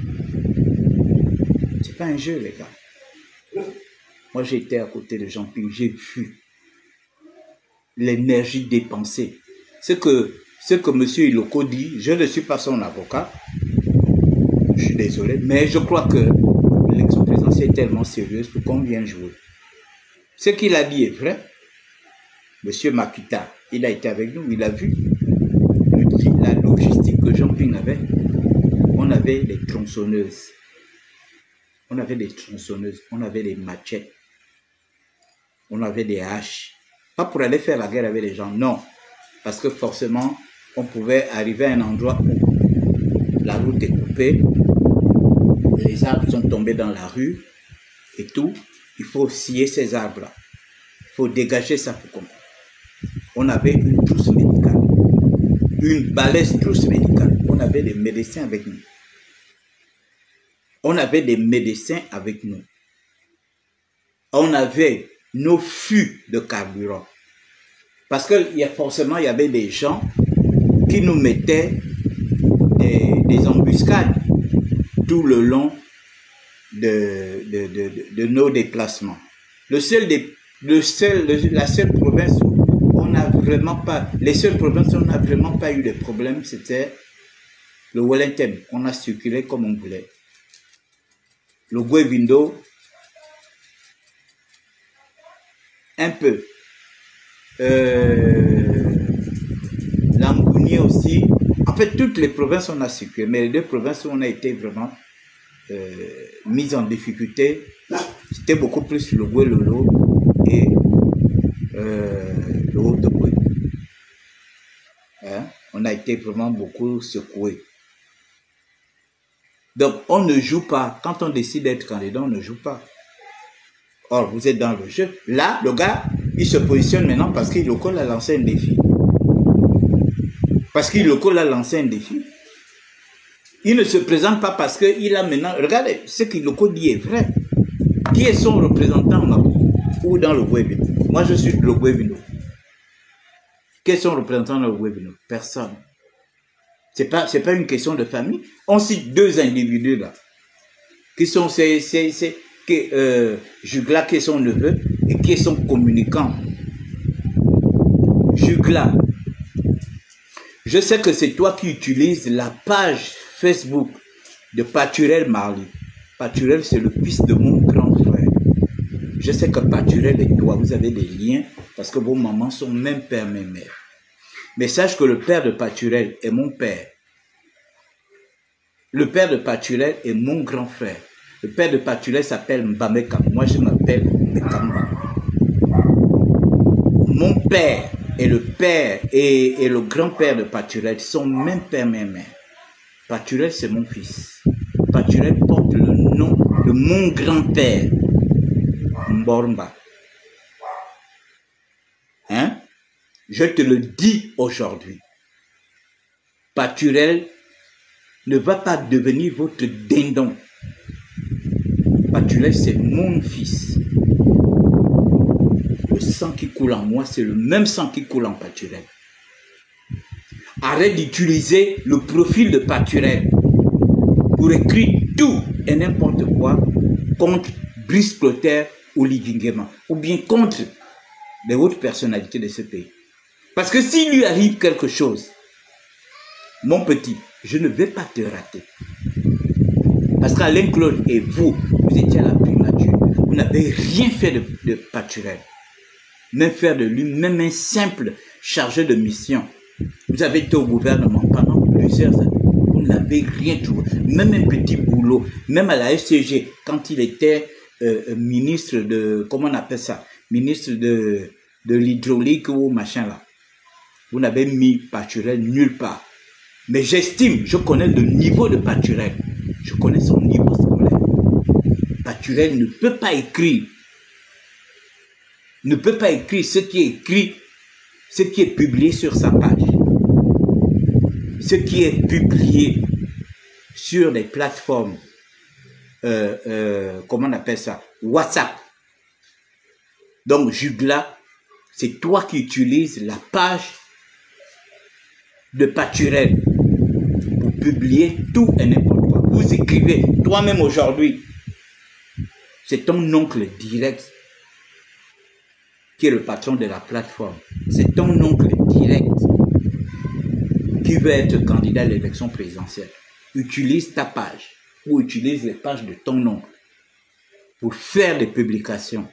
[SPEAKER 3] C'est pas un jeu, les gars. Moi, j'étais à côté de Jean-Pierre. J'ai vu l'énergie dépensée. Ce que M. Iloko dit, je ne suis pas son avocat. Je suis désolé, mais je crois que l'élection présidentielle est tellement sérieuse pour qu'on vienne jouer. Ce qu'il a dit est vrai. Monsieur Makita, il a été avec nous, il a vu la logistique que Jean-Pierre avait. On avait des tronçonneuses. On avait des tronçonneuses, on avait des machettes. On avait des haches. Pas pour aller faire la guerre avec les gens, non. Parce que forcément, on pouvait arriver à un endroit où la route est coupée. Les arbres sont tombés dans la rue et tout. Il faut scier ces arbres-là. Il faut dégager ça pour comprendre. On avait une trousse médicale. Une balèze trousse médicale. On avait des médecins avec nous. On avait des médecins avec nous. On avait nos fûts de carburant. Parce que forcément, il y avait des gens qui nous mettaient des embuscades tout le long de nos déplacements. La seule province où on n'a vraiment pas, les seules provinces où on n'a vraiment pas eu de problème, c'était le Wellington. On a circulé comme on voulait. Le Guévindo, un peu. L'Angounier aussi. En fait, toutes les provinces, on a circulé. Mais les 2 provinces où on a été vraiment mis en difficulté, c'était beaucoup plus le Guélolo et le Haut-de-Boué. Hein? On a été vraiment beaucoup secoués. Donc, on ne joue pas. Quand on décide d'être candidat, on ne joue pas. Or, vous êtes dans le jeu. Là, le gars, il se positionne maintenant parce qu'Iloko a lancé un défi. Parce qu'Iloko a lancé un défi. Il ne se présente pas parce qu'il a maintenant... Regardez, ce qu'Iloko dit est vrai. Qui est son représentant ou dans le Guévindo? Moi, je suis le Guévindo. Quels sont les représentants de Webino? Personne. C'est pas une question de famille. On cite deux individus là, qui sont Jugla qui est son neveu et qui est son communicant. Jugla, je sais que c'est toi qui utilises la page Facebook de Paturel Marley. Paturel, c'est le fils de mon grand frère. Je sais que Paturel et toi, vous avez des liens parce que vos mamans sont même père, même mère. Mais sache que le père de Paturel est mon père. Le père de Paturel est mon grand frère. Le père de Paturel s'appelle Mbameka. Moi, je m'appelle Mekamba. Mon père et le père et le grand-père de Paturel sont même père, même mère. Paturel, c'est mon fils. Paturel porte le nom de mon grand-père, Mbormba. Hein? Je te le dis aujourd'hui. Paturel ne va pas devenir votre dindon. Paturel, c'est mon fils. Le sang qui coule en moi, c'est le même sang qui coule en Paturel. Arrête d'utiliser le profil de Paturel pour écrire tout et n'importe quoi contre Brice Clotaire ou Olivier Nguema, ou bien contre les autres personnalités de ce pays. Parce que s'il lui arrive quelque chose, mon petit, je ne vais pas te rater. Parce qu'Alain Claude et vous étiez à la primature. Vous n'avez rien fait de Paturel. Même faire de lui, même un simple chargé de mission. Vous avez été au gouvernement pendant plusieurs années. Vous n'avez rien trouvé. Même un petit boulot. Même à la SCG, quand il était ministre de... Comment on appelle ça? Ministre de l'hydraulique ou machin là. Vous n'avez mis Paturel nulle part. Mais j'estime, je connais le niveau de Paturel. Je connais son niveau scolaire. Paturel ne peut pas écrire. Ne peut pas écrire ce qui est écrit, ce qui est publié sur sa page. Ce qui est publié sur les plateformes, comment on appelle ça? WhatsApp. Donc, Jugla, c'est toi qui utilises la page de Paturel pour publier tout et n'importe quoi. Vous écrivez, toi-même aujourd'hui, c'est ton oncle direct qui est le patron de la plateforme. C'est ton oncle direct qui veut être candidat à l'élection présidentielle. Utilise ta page ou utilise les pages de ton oncle pour faire des publications.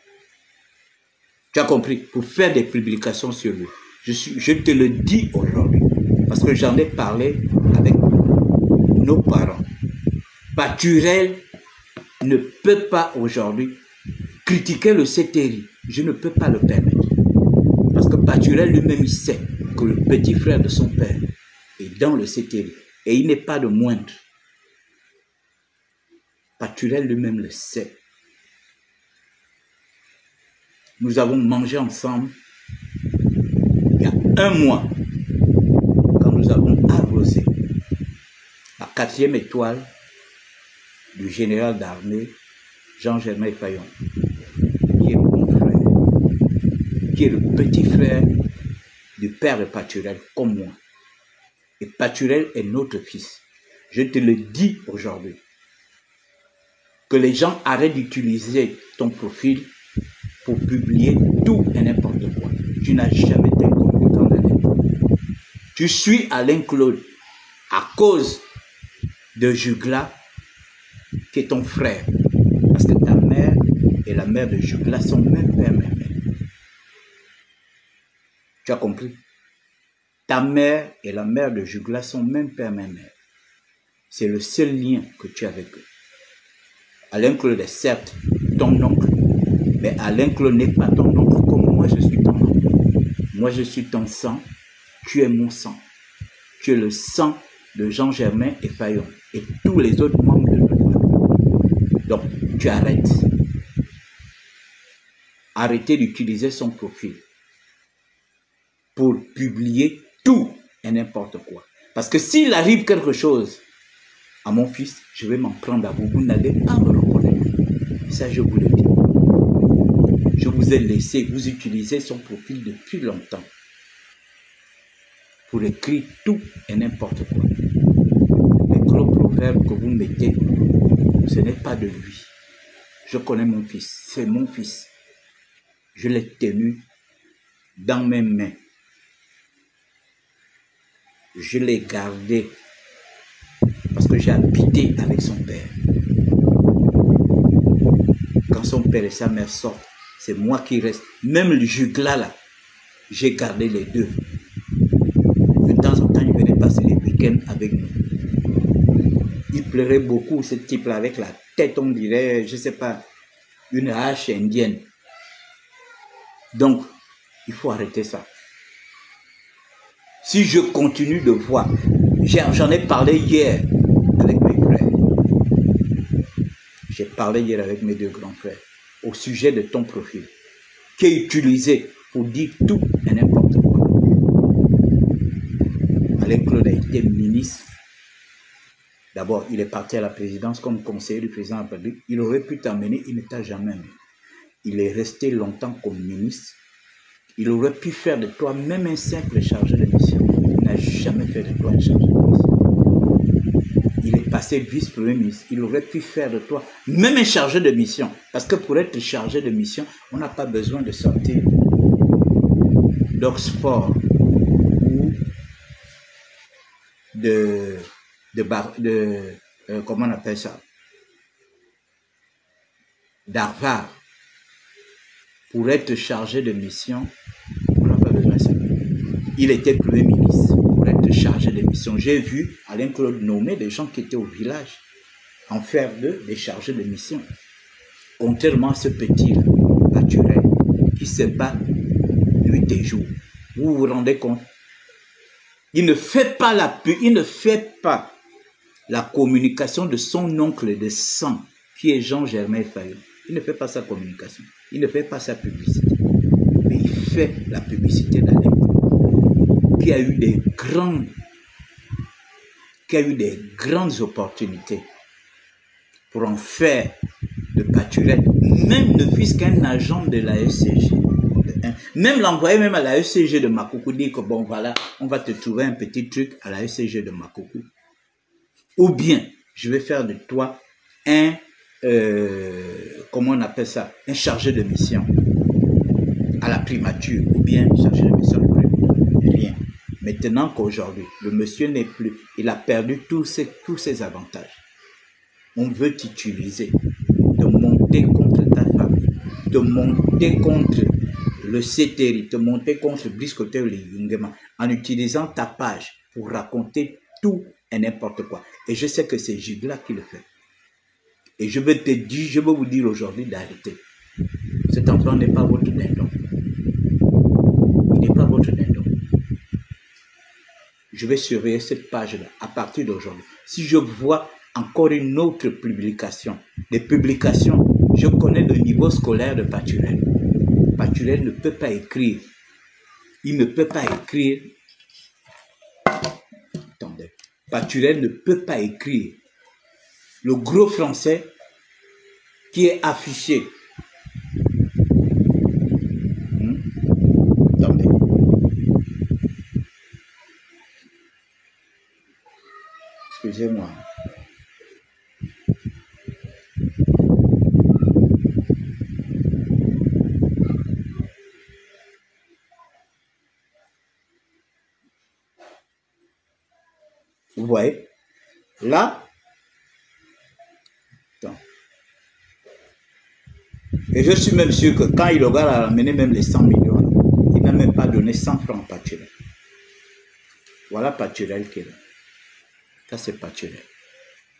[SPEAKER 3] Tu as compris? Pour faire des publications sur lui. Je te le dis aujourd'hui parce que j'en ai parlé avec nos parents. Paturel ne peut pas aujourd'hui critiquer le CTRI. Je ne peux pas le permettre. Parce que Paturel lui-même, il sait que le petit frère de son père est dans le CTRI. Et il n'est pas de moindre. Paturel lui-même le sait. Nous avons mangé ensemble il y a un mois quand nous avons arrosé la 4e étoile du général d'armée Jean-Germain Fayon, qui est mon frère, qui est le petit frère du père de Paturel, comme moi. Et Paturel est notre fils. Je te le dis aujourd'hui. Que les gens arrêtent d'utiliser ton profil pour publier tout et n'importe quoi. Tu n'as jamais été un communicant d'Alain Claude. Tu suis Alain Claude à cause de Jugla, qui est ton frère. Parce que ta mère et la mère de Jugla sont même père, même mère. Tu as compris? Ta mère et la mère de Jugla sont même père, même mère. C'est le seul lien que tu as avec eux. Alain Claude est certes ton oncle, mais Alain Claude n'est pas ton oncle comme moi je suis ton oncle. Moi je suis ton sang, tu es mon sang. Tu es le sang de Jean-Germain et Fayon et tous les autres membres de notre famille. Donc tu arrêtes. Arrêtez d'utiliser son profil pour publier tout et n'importe quoi. Parce que s'il arrive quelque chose à mon fils, je vais m'en prendre à vous. Vous n'allez pas me reconnaître. Ça, je vous le dis. Je vous ai laissé, vous utilisez son profil depuis longtemps. pour écrire tout et n'importe quoi. Les gros proverbes que vous mettez, ce n'est pas de lui. Je connais mon fils, c'est mon fils. Je l'ai tenu dans mes mains. Je l'ai gardé parce que j'ai habité avec son père. Quand son père et sa mère sortent, c'est moi qui reste. Même le jugla là, j'ai gardé les deux. De temps en temps, il venait passer les week-ends avec nous. Il pleurait beaucoup, ce type-là, avec la tête, on dirait, je ne sais pas, une hache indienne. Donc, il faut arrêter ça. Si je continue de voir, j'en ai parlé hier avec mes frères. J'ai parlé hier avec mes deux grands frères au sujet de ton profil, qui est utilisé pour dire tout et n'importe quoi. Alain Claude a été ministre. D'abord, il est parti à la présidence comme conseiller du président de la République. Il aurait pu t'amener, il ne t'a jamais amené. Il est resté longtemps comme ministre. Il aurait pu faire de toi même un simple chargé de mission. Il n'a jamais fait de toi un chargé de mission. Il est passé vice-premier ministre. Il aurait pu faire de toi même un chargé de mission. Parce que pour être chargé de mission, on n'a pas besoin de sortir d'Oxford ou comment on appelle ça, d'Harvard. Pour être chargé de mission, on n'a pas besoin de ça. Il était premier ministre pour être chargé de mission. J'ai vu Alain Claude nommer des gens qui étaient au village, en faire des chargés de mission. Contrairement à ce petit naturel qui se bat nuit et jour. Vous vous rendez compte? Il ne fait pas la communication de son oncle de sang, qui est Jean-Germain Fayon. Il ne fait pas sa communication. Il ne fait pas sa publicité. Mais il fait la publicité d'Alain Claude, qui a eu des grandes opportunités pour en faire de Paturel, même ne fût-ce qu'un agent de la ECG. Même l'envoyer même à la ECG de Makoukou, dire que bon voilà, on va te trouver un petit truc à la ECG de Makoukou. Ou bien, je vais faire de toi un, comment on appelle ça, un chargé de mission à la primature, ou bien chargé de mission à la primature. Rien. Maintenant qu'aujourd'hui, le monsieur n'est plus, il a perdu tous ses avantages. On veut t'utiliser, de monter contre ta famille, de monter contre le CTRI, de monter contre Brice Koté Yungema, en utilisant ta page pour raconter tout et n'importe quoi. Et je sais que c'est Gigla qui le fait. Et je veux vous dire aujourd'hui d'arrêter. Cet enfant n'est pas votre dindon. Il n'est pas votre dindon. Je vais surveiller cette page-là à partir d'aujourd'hui. Si je vois encore une autre publication, des publications, je connais le niveau scolaire de Paturel. Paturel ne peut pas écrire. Il ne peut pas écrire. Attendez. Paturel ne peut pas écrire le gros français qui est affiché. Attendez. Excusez-moi. Vous voyez, là, attends. Et je suis même sûr que quand il aura ramené même les 100 millions, il n'a même pas donné 100 francs à Paturel. Voilà Paturel qui est là. Ça c'est Paturel.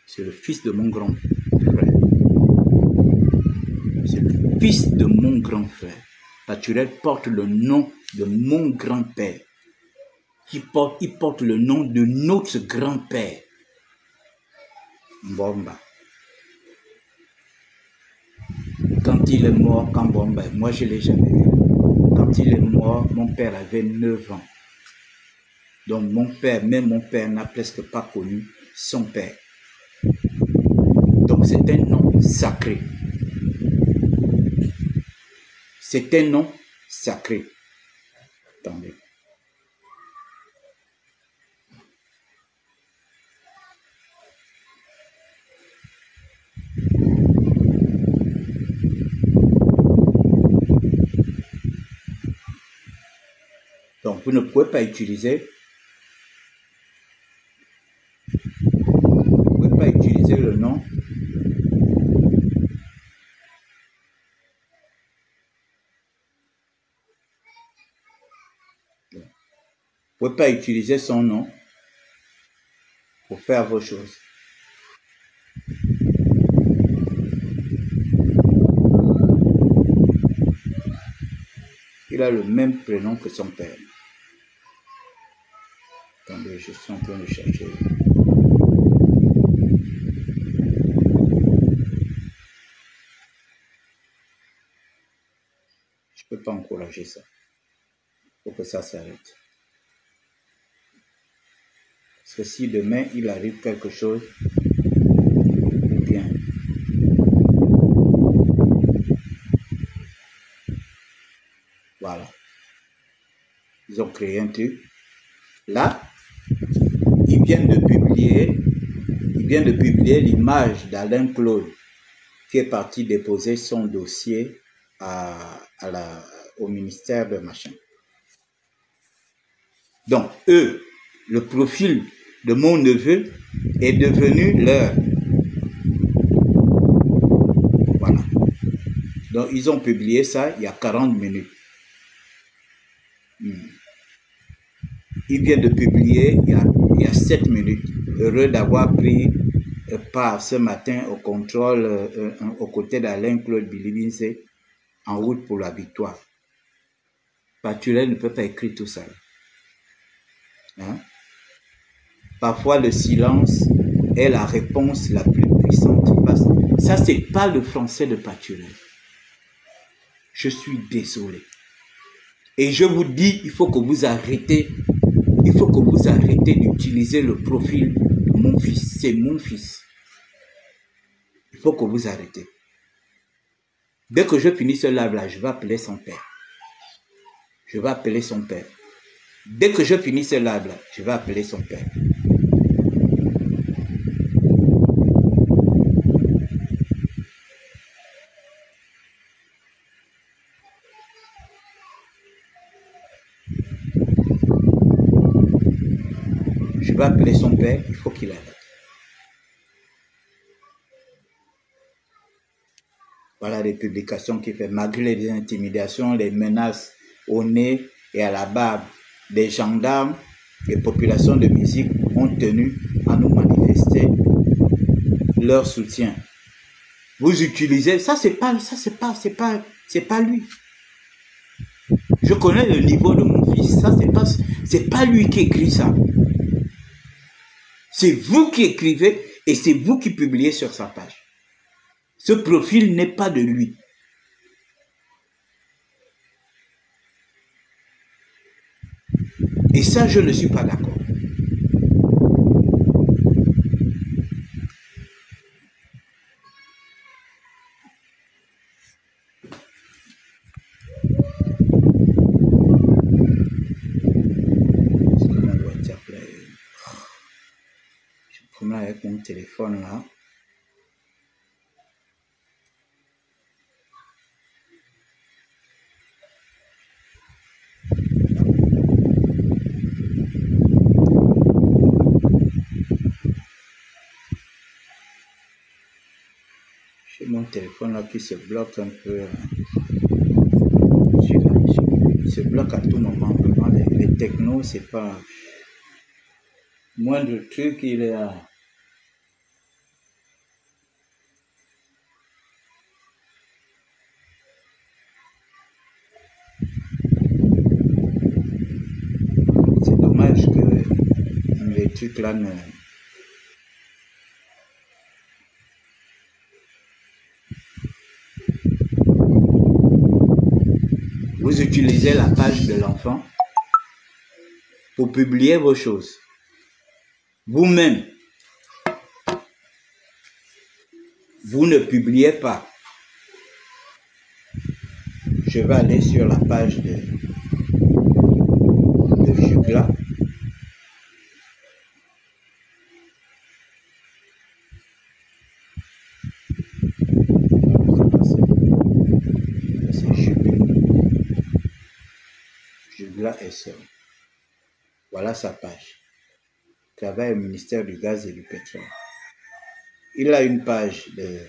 [SPEAKER 3] C'est le fils de mon grand frère. C'est le fils de mon grand frère. Paturel porte le nom de mon grand-père. Il porte le nom de notre grand-père, Mbomba. Quand il est mort, quand Mbomba, moi je ne l'ai jamais vu. Quand il est mort, mon père avait 9 ans. Donc même mon père n'a presque pas connu son père. Donc c'est un nom sacré. C'est un nom sacré. Attendez. Donc, vous ne pouvez pas utiliser le nom vous ne pouvez pas utiliser son nom pour faire vos choses. Il a le même prénom que son père. Attendez, je suis en train de chercher. Je ne peux pas encourager ça. Il faut que ça s'arrête. Parce que si demain il arrive quelque chose, bien. Voilà. Ils ont créé un truc. Là, ils viennent de publier l'image d'Alain Claude qui est parti déposer son dossier au ministère de machin. Donc, eux, le profil de mon neveu est devenu leur. Voilà. Donc, ils ont publié ça il y a 40 minutes. Ils viennent de publier il y a 7 minutes. Heureux d'avoir pris part ce matin au contrôle aux côtés d'Alain Claude Bilibinse en route pour la victoire. Patureil ne peut pas écrire tout ça. Hein? Parfois, le silence est la réponse la plus puissante. Ça, c'est pas le français de Patureil. Je suis désolé. Et je vous dis, il faut que vous arrêtez d'utiliser le profil de mon fils. C'est mon fils. Il faut que vous arrêtez. Dès que je finis ce live-là, je vais appeler son père. Je vais appeler son père. Dès que je finis ce live-là, je vais appeler son père. Je vais appeler son père, il faut qu'il arrête. Voilà les publications qu'il fait. Malgré les intimidations, les menaces au nez et à la barbe, des gendarmes et populations de musique ont tenu à nous manifester leur soutien. Vous utilisez, ça c'est pas lui. Je connais le niveau de mon fils, ça c'est pas lui qui écrit ça. C'est vous qui écrivez et c'est vous qui publiez sur sa page. Ce profil n'est pas de lui. Et ça, je ne suis pas d'accord. Je promets avec mon téléphone là. J'ai mon téléphone là qui se bloque un peu. Il se bloque à tout moment. Vraiment, les technos, c'est pas. Moindre truc, il est à. C'est dommage que les trucs là ne. Vous utilisez la page de l'enfant pour publier vos choses. Vous-même, vous ne publiez pas. Je vais aller sur la page de Jugla. C'est Jugla. Jugla est seul. Voilà sa page. Il travaille au ministère du Gaz et du Pétrole. Il a une page de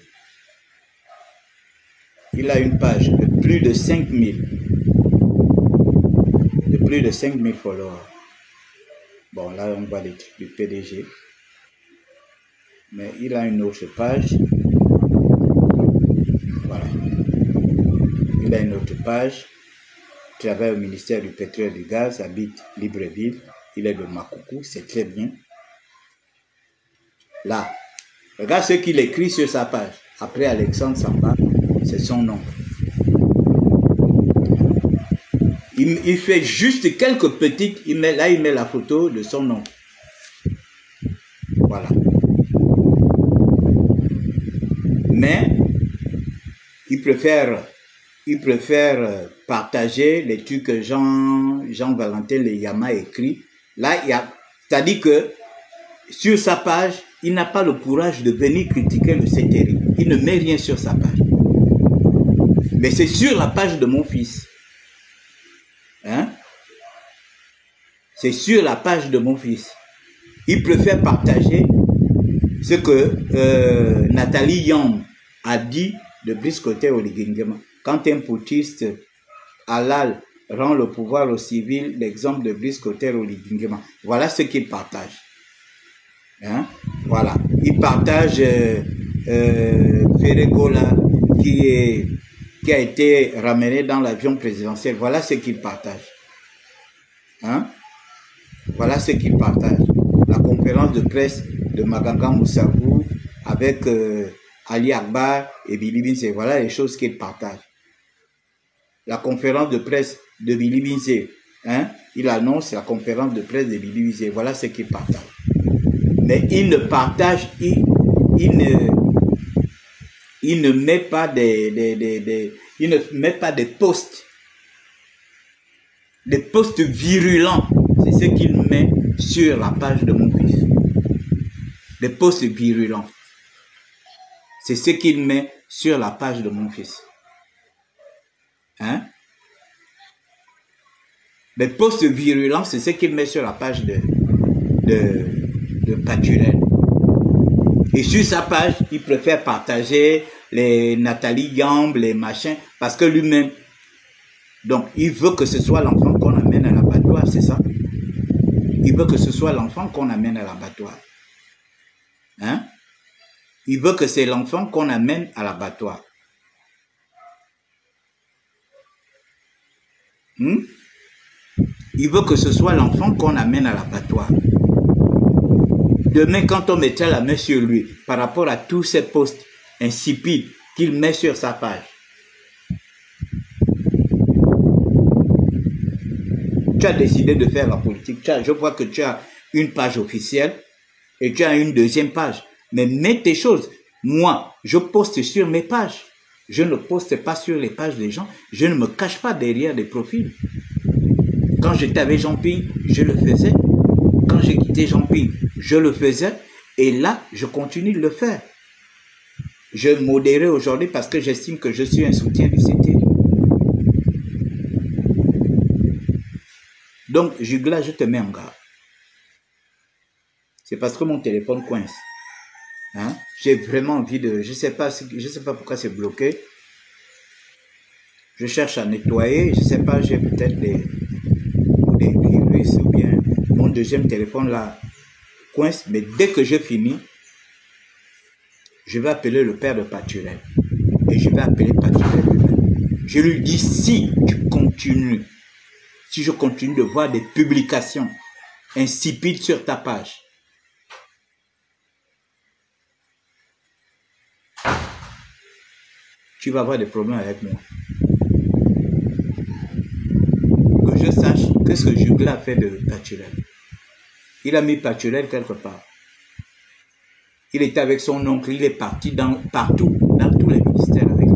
[SPEAKER 3] plus de 5000. De plus de 5000 followers. Bon, là, on voit les trucs du PDG. Mais il a une autre page. Voilà. Il a une autre page. Il travaille au ministère du Pétrole et du Gaz, habite Libreville. Il est de Makoukou, c'est très bien. Là, regarde ce qu'il écrit sur sa page. Après Alexandre Samba, c'est son nom. Il fait juste quelques petites, il met la photo de son nom. Voilà. Mais, il préfère partager les trucs que Jean-Valentin Leyama écrit. Là, c'est-à-dire que sur sa page, il n'a pas le courage de venir critiquer le CTRI. Il ne met rien sur sa page. Mais c'est sur la page de mon fils. Hein? C'est sur la page de mon fils. Il préfère partager ce que Nathalie Yamb a dit de Brice Kotter Oligingema. Quand un putschiste halal rend le pouvoir aux civils, l'exemple de Brice Kotter Oligingema. Voilà ce qu'il partage. Hein? Voilà. Il partage Ferregola qui a été ramené dans l'avion présidentiel. Voilà ce qu'il partage. Hein? Voilà ce qu'il partage. La conférence de presse de Maganga Moussabou avec Ali Akbar et Billy Binze. Voilà les choses qu'il partage. La conférence de presse de Billy Binze. Hein? Il annonce la conférence de presse de Billy Binze. Voilà ce qu'il partage. Mais il ne partage, il ne met pas des posts virulents. C'est ce qu'il met sur la page de mon fils. Des posts virulents. C'est ce qu'il met sur la page de mon fils. Hein? Des posts virulents, c'est ce qu'il met sur la page de Paturel. Et sur sa page, il préfère partager les Nathalie Yamb, les machins, parce que lui-même, donc il veut que ce soit l'enfant qu'on amène à l'abattoir, c'est ça? Il veut que ce soit l'enfant qu'on amène à l'abattoir. Hein? Il veut que c'est l'enfant qu'on amène à l'abattoir. Il veut que ce soit l'enfant qu'on amène à l'abattoir. Demain, quand on mettra la main sur lui, par rapport à tous ces posts insipides qu'il met sur sa page, tu as décidé de faire la politique. Je vois que tu as une page officielle et tu as une deuxième page. Mais mets tes choses. Moi, je poste sur mes pages. Je ne poste pas sur les pages des gens. Je ne me cache pas derrière des profils. Quand j'étais avec Jean-Pierre, je le faisais. Quand j'ai quitté Jean-Pierre, je le faisais. Et là, je continue de le faire. Je modérais aujourd'hui parce que j'estime que je suis un soutien du CT. Donc, Jugla, je te mets en garde. C'est parce que mon téléphone coince. Hein? J'ai vraiment envie de... Je sais pas pourquoi c'est bloqué. Je cherche à nettoyer. Je sais pas, j'ai peut-être des virus ou bien mon deuxième téléphone là coince. Mais dès que je finis, je vais appeler le père de Paturel. Et je vais appeler Paturel lui-même. Je lui dis, si tu continues, si je continue de voir des publications insipides sur ta page, tu vas avoir des problèmes avec moi. Que je sache, qu'est-ce que Jugla a fait de Paturel? Il a mis Paturel quelque part. Il était avec son oncle, il est parti partout, dans tous les ministères avec lui.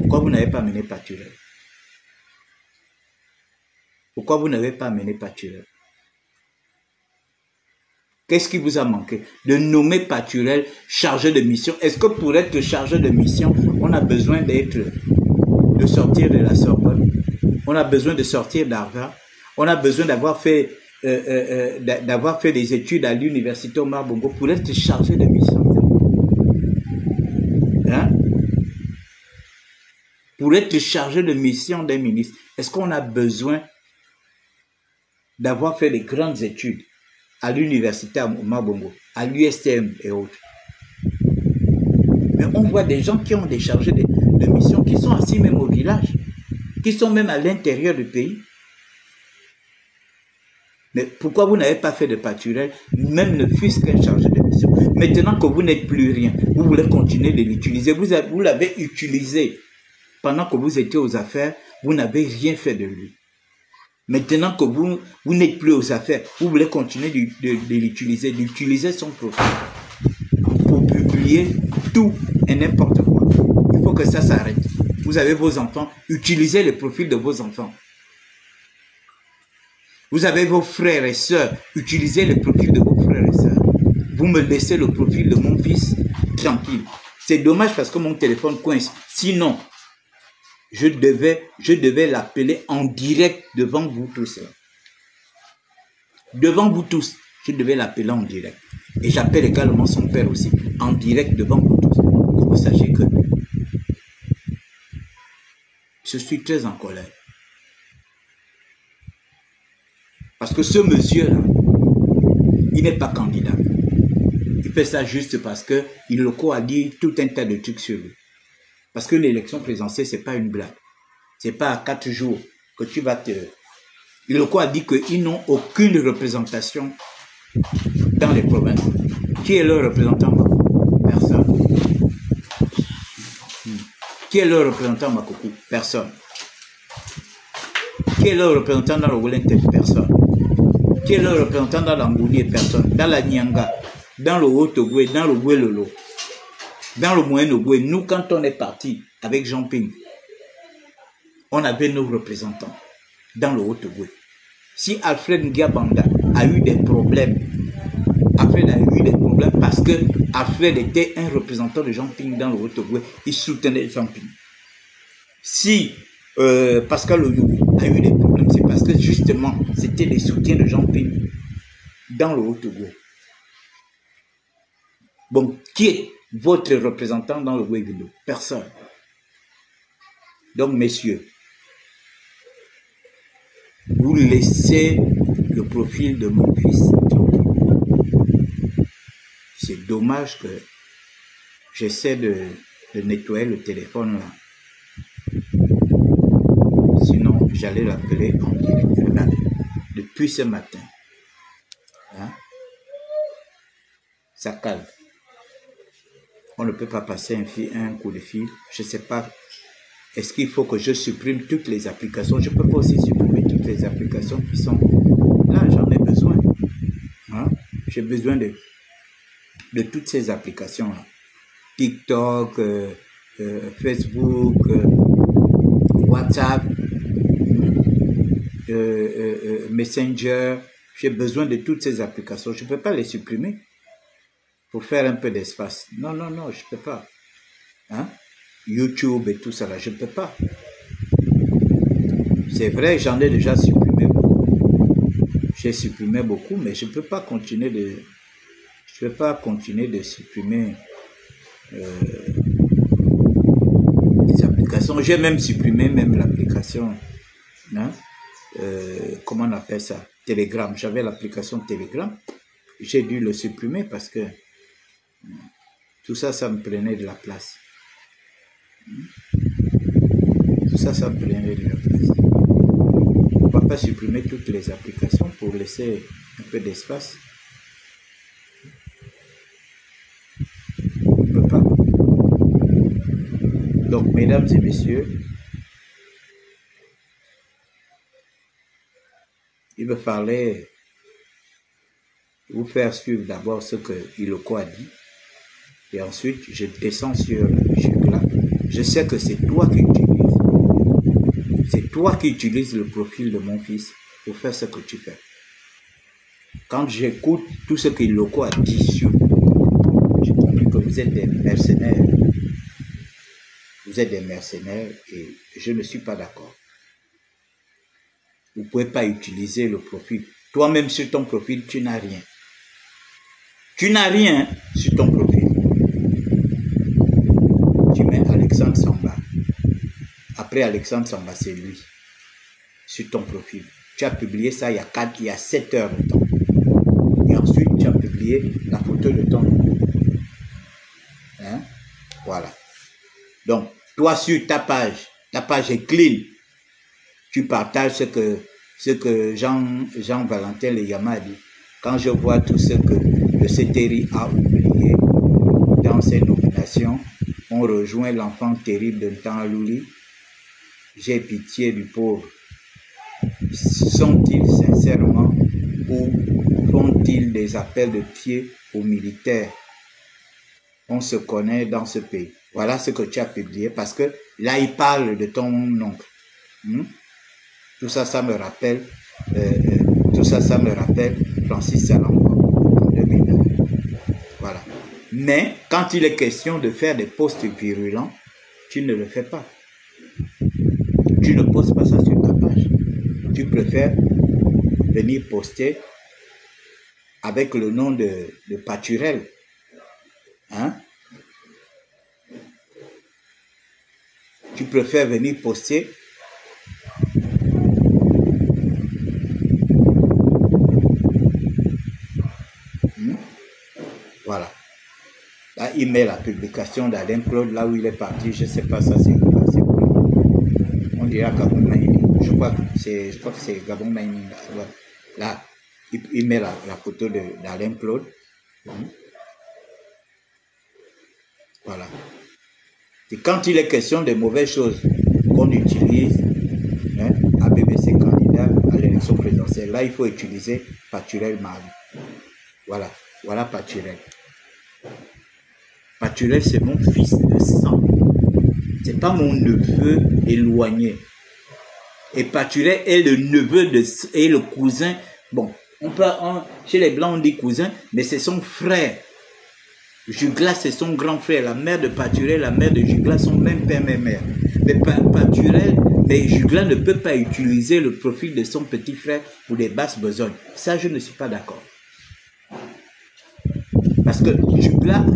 [SPEAKER 3] Pourquoi vous n'avez pas amené Paturel? Pourquoi vous n'avez pas amené Paturel? Qu'est-ce qui vous a manqué? De nommer Paturel chargé de mission. Est-ce que pour être chargé de mission, on a besoin de sortir de la Sorbonne? On a besoin de sortir d'Harvard? On a besoin d'avoir fait des études à l'université Omar Bongo pour être chargé de mission. Hein? Pour être chargé de mission d'un ministre, est-ce qu'on a besoin d'avoir fait des grandes études à l'université Omar Bongo, à l'USTM et autres? Mais on voit des gens qui ont des chargés de mission qui sont assis même au village, qui sont même à l'intérieur du pays. Mais pourquoi vous n'avez pas fait de pâturage, même ne fût-ce qu'un chargé de mission? Maintenant que vous n'êtes plus rien, vous voulez continuer de l'utiliser. Vous l'avez utilisé pendant que vous étiez aux affaires, vous n'avez rien fait de lui. Maintenant que vous n'êtes plus aux affaires, vous voulez continuer de l'utiliser, d'utiliser son profil pour publier tout et n'importe quoi. Il faut que ça s'arrête. Vous avez vos enfants, utilisez le profil de vos enfants. Vous avez vos frères et sœurs, utilisez le profil de vos frères et sœurs. Vous me laissez le profil de mon fils tranquille. C'est dommage parce que mon téléphone coince. Sinon, je devais l'appeler en direct devant vous tous. Devant vous tous, je devais l'appeler en direct. Et j'appelle également son père aussi, en direct devant vous tous. Que vous sachiez que je suis très en colère. Parce que ce monsieur-là, il n'est pas candidat. Il fait ça juste parce que Iloko a dit tout un tas de trucs sur lui. Parce que l'élection présidentielle, ce n'est pas une blague. Ce n'est pas à 4 jours que tu vas te... Iloko a dit qu'ils n'ont aucune représentation dans les provinces. Qui est leur représentant? Personne. Qui est leur représentant Makoku? Personne. Qui est leur représentant dans le Wellington? Personne. Qui est leur représentant dans l'Angouni? Personne. Dans la Nyanga, dans le Haut-Ogoué, dans le Gouelolo, dans le Moyen-Ogoué, nous, quand on est parti avec Jean Ping, on avait nos représentants dans le Haut-Ogoué. Si Alfred Ndiabanda a eu des problèmes, Alfred a eu des problèmes parce que Alfred était un représentant de Jean Ping dans le Haut-Ogoué, il soutenait Jean Ping. Si Pascal Oyougou a eu des problèmes, c'est parce que justement, c'était les soutiens de Jean Ping dans le Haut-Ogoué. Bon, qui est votre représentant dans le Wévilo? Personne. Donc, messieurs, vous laissez le profil de mon fils. C'est dommage que j'essaie de nettoyer le téléphone là. Sinon, j'allais l'appeler en direct. Regardez, depuis ce matin, hein, ça calme. On ne peut pas passer un coup de fil. Je ne sais pas. Est-ce qu'il faut que je supprime toutes les applications? Je ne peux pas aussi supprimer toutes les applications qui sont là. J'en ai besoin. Hein? J'ai besoin de toutes ces applications-là. TikTok, Facebook, WhatsApp, Messenger. J'ai besoin de toutes ces applications. Je ne peux pas les supprimer pour faire un peu d'espace. Non, non, non, je ne peux pas. Hein? YouTube et tout ça, là, je ne peux pas. C'est vrai, j'en ai déjà supprimé beaucoup. J'ai supprimé beaucoup, mais je ne peux pas continuer de... Je ne peux pas continuer de supprimer des applications. J'ai même supprimé même l'application, hein? Comment on appelle ça? Telegram. J'avais l'application Telegram. J'ai dû le supprimer parce que tout ça, ça me prenait de la place. Tout ça, ça me prenait de la place. On ne va pas supprimer toutes les applications pour laisser un peu d'espace. On ne peut pas. Donc, mesdames et messieurs, il me fallait vous faire suivre d'abord ce que Iloko a dit. Et ensuite, je descends sur le jugular. Je sais que c'est toi qui utilises. C'est toi qui utilises le profil de mon fils pour faire ce que tu fais. Quand j'écoute tout ce que Iloko a dit sur vous, j'ai compris que vous êtes des mercenaires. Vous êtes des mercenaires et je ne suis pas d'accord. vous ne pouvez pas utiliser le profil. Toi-même, sur ton profil, tu n'as rien. Tu n'as rien sur ton profil. Tu mets Alexandre Samba. Après Alexandre Samba, c'est lui. Sur ton profil. Tu as publié ça il y a 7 heures de temps. Et ensuite, tu as publié la photo de ton nom. Hein? Voilà. Donc, toi, sur ta page est clean. Tu partages ce que Jean-Valentin Leyama a dit. Quand je vois tout ce que le CTRI a oublié dans ses nominations, on rejoint l'enfant terrible de Ntanalouli. J'ai pitié du pauvre. Sont-ils sincèrement ou font-ils des appels de pied aux militaires? On se connaît dans ce pays. Voilà ce que tu as publié parce que là, il parle de ton oncle. Tout ça, ça me rappelle Francis Salongo en 2009. Voilà. Mais quand il est question de faire des posts virulents, tu ne le fais pas. Tu ne poses pas ça sur ta page. Tu préfères venir poster avec le nom de Paturel. Hein? Tu préfères venir poster voilà. Là, il met la publication d'Alain Claude là où il est parti. Je ne sais pas, ça c'est on dirait Gabon Maïni. Je crois que c'est Gabon Maïni. Là, il met la photo d'Alain Claude. Voilà. Et quand il est question de mauvaises choses qu'on utilise, hein, à BBC candidat à l'élection présidentielle, là, il faut utiliser Paturel Marie. Voilà. Voilà Paturel. Paturel, c'est mon fils de sang. C'est pas mon neveu éloigné. Et Paturel est le neveu et le cousin. Bon, chez les Blancs, on dit cousin, mais c'est son frère. Jugla, c'est son grand frère. La mère de Paturel, la mère de Jugla sont même père, même mère. Mais Paturel, mais Jugla ne peut pas utiliser le profil de son petit frère pour des basses besognes. Ça, je ne suis pas d'accord. Parce que Jugla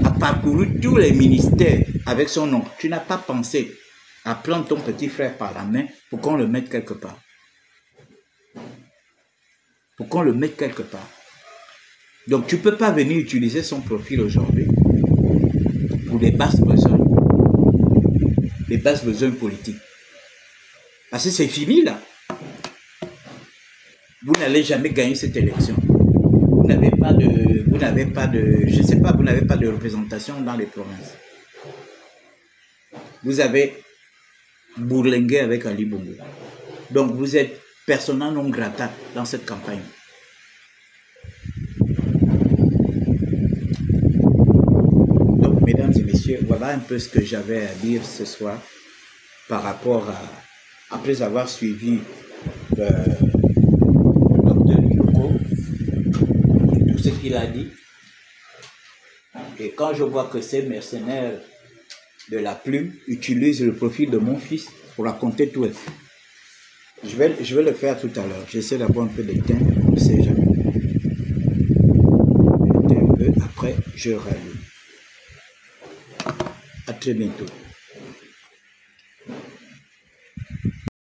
[SPEAKER 3] a parcouru tous les ministères avec son oncle. Tu n'as pas pensé à prendre ton petit frère par la main pour qu'on le mette quelque part. Pour qu'on le mette quelque part. Donc, tu ne peux pas venir utiliser son profil aujourd'hui pour des basses besognes. Des basses besognes politiques. Parce que c'est fini, là. Vous n'allez jamais gagner cette élection. Vous n'avez pas de, je sais pas, vous n'avez pas de représentation dans les provinces. Vous avez bourlingué avec Ali Bongo. Donc, vous êtes persona non grata dans cette campagne. Mesdames et messieurs, voilà un peu ce que j'avais à dire ce soir par rapport à, après avoir suivi le docteur Iloko, tout ce qu'il a dit. Et quand je vois que ces mercenaires de la plume utilisent le profil de mon fils pour raconter tout, je vais le faire tout à l'heure. J'essaie d'avoir un peu de temps, on ne sait jamais. Après, je rallume. À très bientôt.